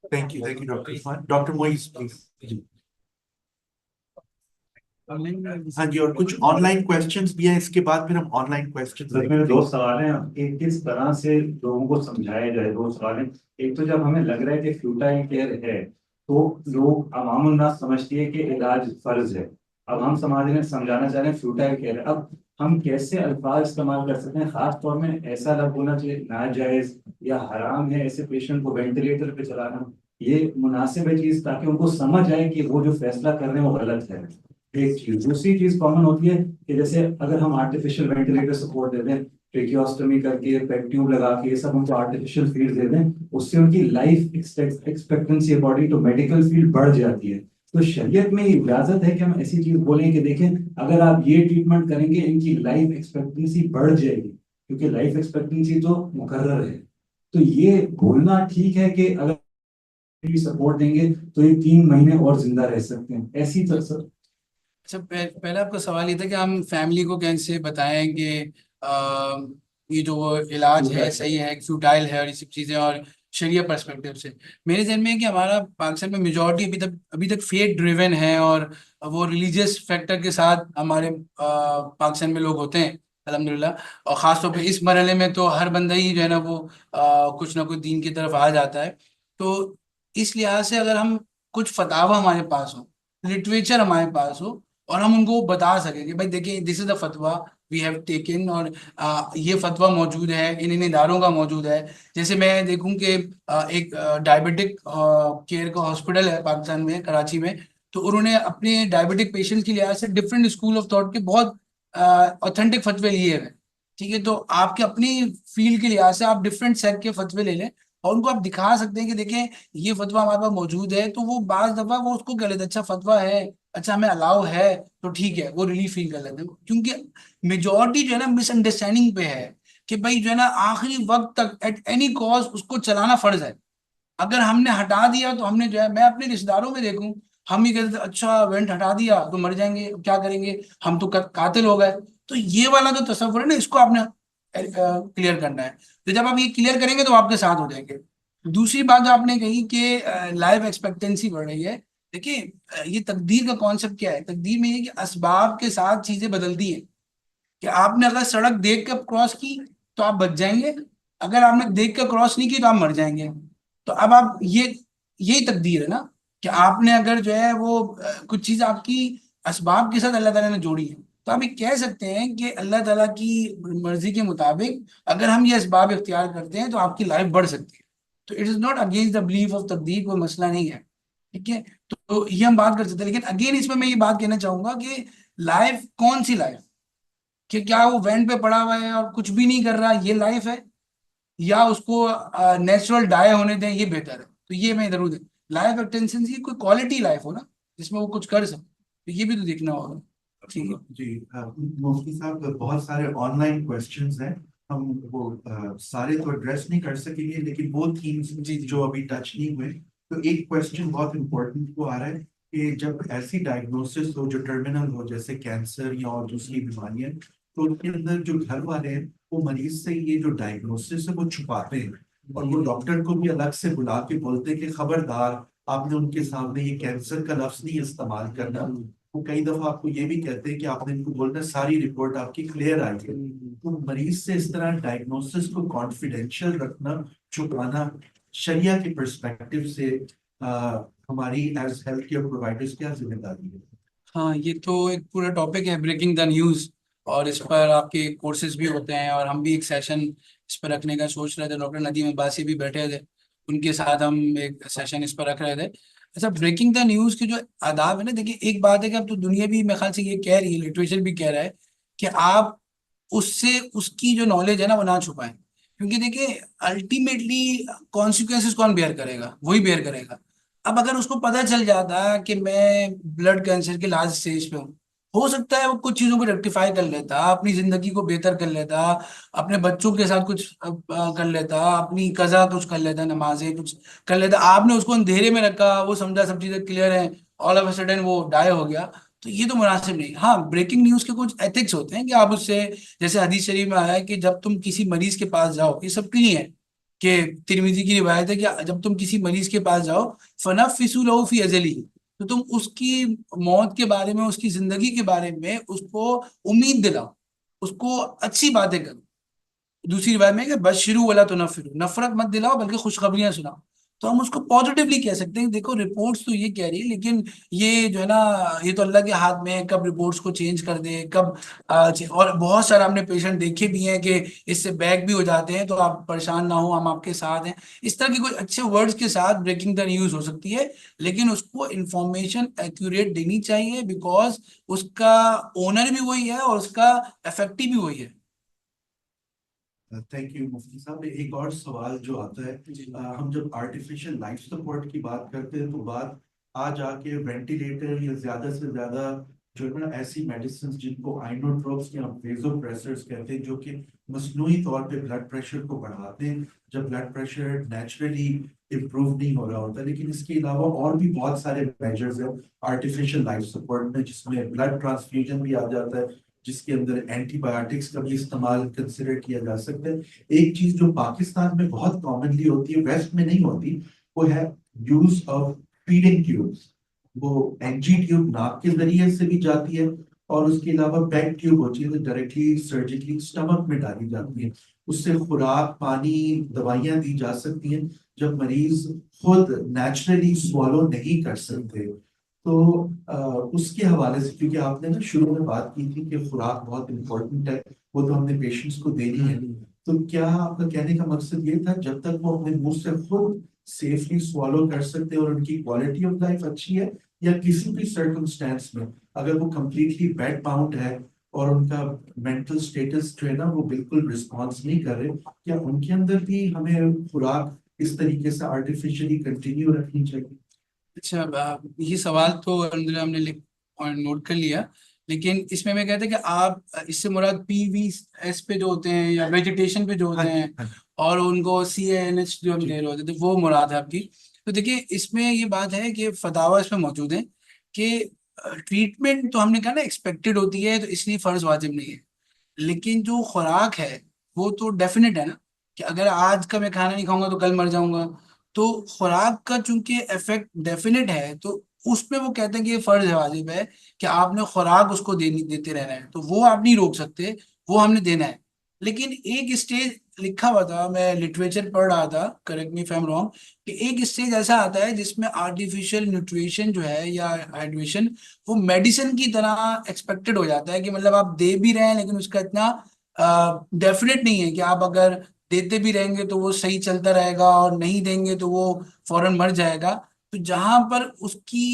Speaker 1: Thank you, Dr. Irfan. Dr. Moiz, please. जी हाँ जी, और कुछ ऑनलाइन क्वेश्चंस भी हैं, इसके बाद फिर हम ऑनलाइन क्वेश्चंस
Speaker 7: सर मेरे दो सवाल हैं कि किस तरह से लोगों को समझाया जाए। दो सवाल हैं। एक तो जब हमें लग रहा है कि फ्यूटाइल केयर है तो लोग अवामुन नास समझती है कि इलाज फर्ज है। अब हम समाज में समझाना चाह रहे हैं फ्यूटाइल केयर है। अब हम कैसे अल्फाज इस्तेमाल कर सकते हैं, खास तौर में ऐसा लफ्ज होना चाहिए नाजायज या हराम है ऐसे पेशेंट को वेंटिलेटर पे चलाना, ये मुनासिब है चीज ताकि उनको समझ आए कि वो जो फैसला कर रहे हैं वो गलत है। एक चीज, दूसरी चीज कॉमन होती है कि जैसे अगर हम आर्टिफिशियल वेंटिलेटर सपोर्ट दे दें, ट्रेकियोस्टमी करके पेट ट्यूब लगा के ये सब उनको आर्टिफिशियल फील्ड दे दें, उससे उनकी life expectancy according to medical field बढ़ जाती है। तो शरीयत में इजाजत है कि हम ऐसी चीज बोलें कि देखें अगर आप ये ट्रीटमेंट करेंगे इनकी लाइफ एक्सपेक्टेंसी बढ़ जाएगी, क्योंकि लाइफ एक्सपेक्टेंसी तो मुकर्रर है। तो ये बोलना ठीक है कि अगर सपोर्ट देंगे तो ये 3 महीने और जिंदा रह सकते हैं, ऐसी तरह।
Speaker 2: अच्छा, पहले आपका सवाल ये था कि हम फैमिली को कैसे बताएं कि ये जो इलाज है सही है, फ्यूटाइल है और ये सब चीज़ें, और शरिया पर्सपेक्टिव से मेरे जहन में है कि हमारा पाकिस्तान में मेजॉरिटी अभी तक फेथ ड्रिवन है और वो रिलीजियस फैक्टर के साथ हमारे पाकिस्तान में लोग होते हैं अल्हम्दुलिल्लाह। और ख़ास तौर पे इस मरहले में तो हर बंदा ही जो है ना वो कुछ ना कुछ दीन की तरफ आ जाता है। तो इस लिहाज से अगर हम कुछ फतावा हमारे पास हो, लिटरेचर हमारे पास हो, और हम उनको बता सकें कि भाई देखिए दिस इज द फतवा वी हैव टेकन, और ये फतवा मौजूद है, इन इदारों का मौजूद है। जैसे मैं देखूं कि एक डायबिटिक केयर का हॉस्पिटल है पाकिस्तान में कराची में, तो उन्होंने अपने डायबिटिक पेशेंट के लिहाज से डिफरेंट स्कूल ऑफ थॉट के बहुत ऑथेंटिक फतवे लिए हैं। ठीक है, तो आपके अपनी फील्ड के लिहाज से आप डिफरेंट सेक्ट के फतवे ले लें और उनको आप दिखा सकते हैं कि देखें ये फतवा हमारे पास मौजूद है, तो वो बाज दफा वो उसको कह लेते अच्छा फतवा है, अच्छा हमें अलाउ है, तो ठीक है, वो रिलीफ फील कर लेते हैं। क्योंकि मेजोरिटी जो है ना मिसअंडरस्टैंडिंग पे है कि भाई जो है ना आखिरी वक्त तक एट एनी कॉस्ट उसको चलाना फर्ज है। अगर हमने हटा दिया तो हमने जो है, मैं अपने रिश्तेदारों में देखूं, हम ही कहते थे अच्छा वेंट हटा दिया तो मर जाएंगे, क्या करेंगे, हम तो कातिल हो गए। तो ये वाला जो तस्वर है ना, इसको आपने क्लियर करना है। तो जब आप ये क्लियर करेंगे तो आपके साथ हो जाएंगे। दूसरी बात जो आपने कही कि लाइफ एक्सपेक्टेंसी बढ़ रही है, देखिए ये तकदीर का कॉन्सेप्ट क्या है, तकदीर में ये कि असबाब के साथ चीजें बदलती हैं। कि आपने अगर सड़क देख कर क्रॉस की तो आप बच जाएंगे, अगर आपने देख कर क्रॉस नहीं की तो आप मर जाएंगे। तो अब आप यही तकदीर है ना कि आपने अगर जो है वो कुछ चीज आपकी असबाब के साथ अल्लाह ताला ने जोड़ी है, तो आप ये कह सकते हैं कि अल्लाह ताला की मर्जी के मुताबिक अगर हम ये असबाब इख्तियार करते हैं तो आपकी लाइफ बढ़ सकती है। तो it is not against the belief of तकदीर, कोई मसला नहीं है। ठीक है, तो ये हम बात कर सकते हैं, लेकिन अगेन इसमें मैं ये बात कहना चाहूंगा कि लाइफ कौन सी लाइफ, कि क्या वो वैन पे पड़ा हुआ है और कुछ भी नहीं कर रहा ये लाइफ है, या उसको नेचुरल डाई होने दें ये बेहतर है। तो ये मैं इधर उधर लाइफ एक्सटेंशन की कोई क्वालिटी लाइफ हो ना जिसमें वो कुछ कर सके, तो ये भी तो देखना होगा। ठीक है
Speaker 1: जी, मुफ्ती साहब बहुत सारे ऑनलाइन क्वेश्चंस हैं, हम वो सारे तो एड्रेस नहीं कर सकेंगे, लेकिन वो थीम्स जो अभी टच नहीं हुए, तो एक क्वेश्चन बहुत इम्पोर्टेंट को आ रहा है कि जब ऐसी डायग्नोसिस हो जो टर्मिनल हो जैसे कैंसर या और दूसरी बीमारियां, तो उनके अंदर जो घर वाले हैं वो मरीज से ये जो डायग्नोसिस है वो छुपाते हैं, और वो डॉक्टर को भी अलग से बुला के बोलते हैं कि खबरदार आपने उनके सामने ये कैंसर का लफ्ज नहीं इस्तेमाल करना। वो कई दफा आपको ये भी कहते हैं कि आपने इनको बोलना सारी रिपोर्ट आपकी क्लियर आई है। तो मरीज से इस तरह डायग्नोसिस को कॉन्फिडेंशियल रखना, छुपाना, शरिया के पर्सपेक्टिव से हमारी एज हेल्थ केयर प्रोवाइडर्स क्या जिम्मेदारी है?
Speaker 2: हाँ, ये तो एक पूरा टॉपिक है ब्रेकिंग द न्यूज़, और इस पर आपके कोर्सेज भी होते हैं, और हम भी एक सेशन इस पर रखने का सोच रहे थे। डॉक्टर नदीम अब्बासी भी बैठे थे, उनके साथ हम एक सेशन इस पर रख रहे थे। अच्छा, ब्रेकिंग द न्यूज़ की जो आदाब है ना, देखिए एक बात है कि अब तो दुनिया भी मेरे ख्याल से ये कह रही है, लिटरेचर भी कह रहा है कि आप उससे उसकी जो नॉलेज है ना वो ना छुपाएं। क्योंकि देखिए अल्टीमेटली कॉन्सिक्वेंसेस कौन बेयर करेगा, वही बेयर करेगा। अब अगर उसको पता चल जाता कि मैं ब्लड कैंसर के लास्ट स्टेज पे हूँ, हो सकता है वो कुछ चीजों को रेक्टिफाई कर लेता, अपनी जिंदगी को बेहतर कर लेता, अपने बच्चों के साथ कुछ कर लेता, अपनी कजा कुछ कर लेता, नमाजें कुछ कर लेता। आपने उसको अंधेरे में रखा, वो समझा सब चीजें क्लियर है, ऑल ऑफ अ सडन वो डाई हो गया, तो ये तो मुनासिब नहीं। हाँ, ब्रेकिंग न्यूज के कुछ एथिक्स होते हैं कि आप उससे, जैसे हदीस शरीफ में आया है कि जब तुम किसी मरीज के पास जाओ, ये सबके लिए है कि तिरमिजी की रिवायत है कि जब तुम किसी मरीज के पास जाओ, फनफिसू लहू फी अजली, तो तुम उसकी मौत के बारे में, उसकी जिंदगी के बारे में उसको उम्मीद दिलाओ, उसको अच्छी बातें करो। दूसरी रिवायत में है कि बशरू वाला तो नफिरू, नफरत मत दिलाओ बल्कि खुशखबरियां सुनाओ। तो हम उसको पॉजिटिवली कह सकते हैं, देखो रिपोर्ट्स तो ये कह रही है, लेकिन ये जो है ना, ये तो अल्लाह के हाथ में है, कब रिपोर्ट्स को चेंज कर दे, कब और बहुत सारा हमने पेशेंट देखे भी हैं कि इससे बैक भी हो जाते हैं, तो आप परेशान ना हो, हम आपके साथ हैं। इस तरह के कुछ अच्छे वर्ड्स के साथ ब्रेकिंग द न्यूज हो सकती है, लेकिन उसको इंफॉर्मेशन एक्यूरेट देनी चाहिए, बिकॉज उसका ओनर भी वही है और उसका इफेक्टिव भी वही है।
Speaker 1: थैंक यू मुफ्ती साहब। एक और सवाल जो आता है, हम जब आर्टिफिशियल लाइफ सपोर्ट की बात करते हैं तो बात आज आके वेंटिलेटर या ज्यादा से ज्यादा जो है ना ऐसी मेडिसिन जिनको आइनोट्रोप्स या वेसोप्रेसर्स कहते हैं, जो कि मसनूई तौर पे ब्लड प्रेशर को बढ़ाते हैं जब ब्लड प्रेशर नेचुरली इम्प्रूव नहीं हो रहा होता। लेकिन इसके अलावा और भी बहुत सारे मेजर्स हैं आर्टिफिशियल लाइफ सपोर्ट में, जिसमें ब्लड ट्रांसफ्यूजन भी आ जाता है, जिसके अंदर एंटीबायोटिक्स का भी इस्तेमाल कंसिडर किया जा सकता है। एक चीज जो पाकिस्तान में बहुत कॉमनली होती है, वेस्ट में नहीं होती, वो है यूज ऑफ फीडिंग ट्यूब्स। वो एनजी ट्यूब नाक के जरिए से भी जाती है, और उसके अलावा पेग ट्यूब होती है जो डायरेक्टली सर्जिकली स्टमक में डाली जाती है। उससे खुराक, पानी, दवाइयां दी जा सकती हैं जब मरीज खुद नेचुरली स्वॉलो नहीं कर सकते। तो उसके हवाले से, क्योंकि आपने ना शुरू में बात की थी कि खुराक बहुत इंपॉर्टेंट है, वो तो हमने पेशेंट्स को देनी है, तो क्या आपका कहने का मकसद ये था जब तक वो अपने मुंह से खुद सेफली स्वॉलो कर सकते हैं और उनकी क्वालिटी ऑफ लाइफ अच्छी है, या किसी भी सर्कमस्टेंस में अगर वो कम्प्लीटली बेड बाउंड है और उनका मेंटल स्टेटस जो है ना वो बिल्कुल रिस्पॉन्स नहीं कर रहे, क्या उनके अंदर भी हमें खुराक इस तरीके से आर्टिफिशियली कंटिन्यू रखनी चाहिए?
Speaker 2: अच्छा, ये सवाल तो अलहमदिल्ला हमने लिख और नोट कर लिया, लेकिन इसमें मैं कहता कि आप इससे मुराद PVS पे जो होते हैं या वेजिटेशन पे जो
Speaker 1: हाँ
Speaker 2: होते
Speaker 1: जी,
Speaker 2: हैं,
Speaker 1: हाँ जी,
Speaker 2: और उनको CANH जो हम
Speaker 1: जी।
Speaker 2: दे रहे होते थे, वो मुराद है आपकी। तो देखिए, इसमें ये बात है कि फतावा इसमें मौजूद है कि ट्रीटमेंट तो हमने कहा ना एक्सपेक्टेड होती है, तो इसलिए फर्ज वाजिब नहीं है। लेकिन जो खुराक है वो तो डेफिनेट है ना, कि अगर आज का मैं खाना नहीं खाऊंगा तो कल मर जाऊंगा। तो खुराक का चूंकि इफेक्ट डेफिनेट है, तो उसमें वो कहते हैं कि ये फर्ज है, वाजिब है कि आपने खुराक उसको देनी, देते रहना है, तो वो आप नहीं रोक सकते, वो हमने देना है। लेकिन एक स्टेज लिखा हुआ था, मैं लिटरेचर पढ़ रहा था, correct me if I am wrong, कि एक स्टेज ऐसा आता है जिसमें आर्टिफिशियल न्यूट्रिशन जो है या हाइड्रेशन, वो मेडिसिन की तरह एक्सपेक्टेड हो जाता है, कि मतलब आप दे भी रहे हैं लेकिन उसका इतना डेफिनेट नहीं है कि आप अगर देते भी रहेंगे तो वो सही चलता रहेगा, और नहीं देंगे तो वो फौरन मर जाएगा। तो जहां पर उसकी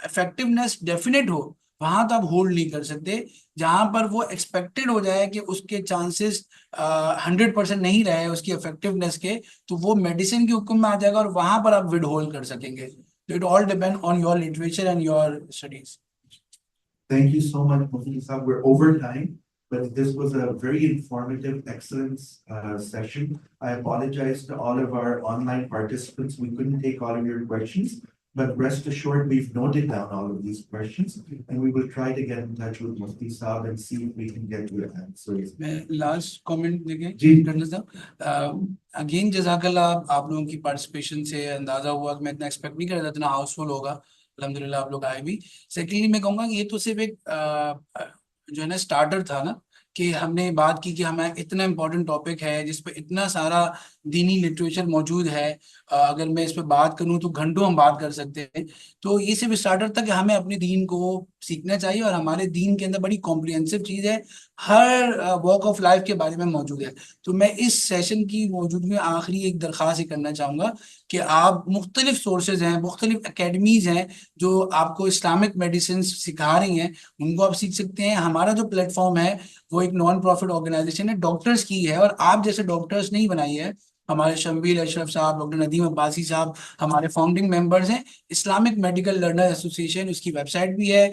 Speaker 2: इफेक्टिवनेस डेफिनेट हो, वहां तो आप होल्ड नहीं कर सकते। जहां पर वो एक्सपेक्टेड हो जाए कि उसके चांसेस 100% नहीं रहे उसकी इफेक्टिवनेस के, तो वो मेडिसिन के हुक्म में आ जाएगा, और वहां पर आप विड होल्ड कर सकेंगे। तो it all depend on your literature and your studies.
Speaker 1: Thank you so much, Mufti Saab. We're over time, but this was a very informative, excellent session. I apologize to all of our online participants. We couldn't take all of your questions, but rest assured, we've noted down all of these questions, and we will try to get in touch with Mufti Saab and see if we can get your answers.
Speaker 2: मैं last comment देके
Speaker 1: जी।
Speaker 2: करना था। Again जजाकल्लाह, आप लोगों की participation से अंदाजा हुआ कि मैं इतना एक्सपेक्ट नहीं कर रहा था इतना हाउसफुल होगा, अल्हम्दुलिल्लाह आप लोग आए भी। सेकेंडली मैं कहूँगा कि ये तो सिर्फ एक जो है ना स्टार्टर था ना, कि हमने बात की कि हमें इतना इम्पोर्टेंट टॉपिक है जिस पे इतना सारा दीनी लिटरेचर मौजूद है। अगर मैं इस पे बात करूं तो घंटों हम बात कर सकते हैं। तो ये सिर्फ स्टार्टर था कि हमें अपने दीन को सीखना चाहिए, और हमारे दीन के अंदर बड़ी कॉम्प्रिहेंसिव चीज़ है, हर वॉक ऑफ लाइफ के बारे में मौजूद है। तो मैं इस सेशन की मौजूदगी में आखिरी एक दरख्वास्त ही करना चाहूँगा कि आप, मुख्तलिफ सोर्सेज हैं, मुख्तलिफ अकेडमीज हैं जो आपको इस्लामिक मेडिसिन सिखा रही हैं, उनको आप सीख सकते हैं। हमारा जो प्लेटफॉर्म है वो एक नॉन प्रॉफिट ऑर्गेनाइजेशन है, डॉक्टर्स की है, और आप जैसे डॉक्टर्स नहीं बनाई है, हमारे शम्बील अशरफ साहब, डॉक्टर नदीम अब्बासी साहब हमारे फाउंडिंग मेंबर्स हैं। इस्लामिक मेडिकल लर्नर एसोसिएशन, उसकी वेबसाइट भी है,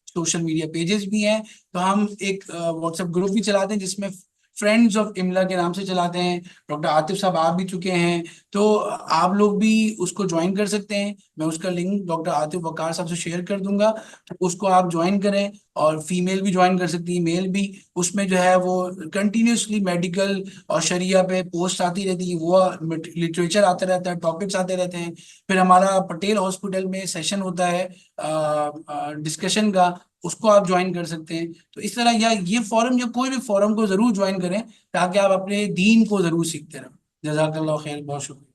Speaker 2: सोशल मीडिया पेजेस भी हैं। तो हम एक व्हाट्सएप ग्रुप भी चलाते हैं जिसमें फ्रेंड्स ऑफ इमला के नाम से चलाते हैं। डॉक्टर आतिफ साहब आप भी चुके हैं, तो आप लोग भी उसको ज्वाइन कर सकते हैं। मैं उसका लिंक डॉक्टर आतिफ वकार साहब से शेयर कर दूंगा, तो उसको आप ज्वाइन करें। और फीमेल भी ज्वाइन कर सकती है, मेल भी। उसमें जो है वो कंटिन्यूसली मेडिकल और शरिया पे पोस्ट आती रहती है, वो लिटरेचर आता रहता है, टॉपिक्स आते रहते हैं। फिर हमारा पटेल हॉस्पिटल में सेशन होता है डिस्कशन का, उसको आप ज्वाइन कर सकते हैं। तो इस तरह या ये फोरम या कोई भी फोरम को जरूर ज्वाइन करें, ताकि आप अपने दीन को जरूर सीखते रहें। जज़ाकल्लाह खैर, बहुत शुक्रिया।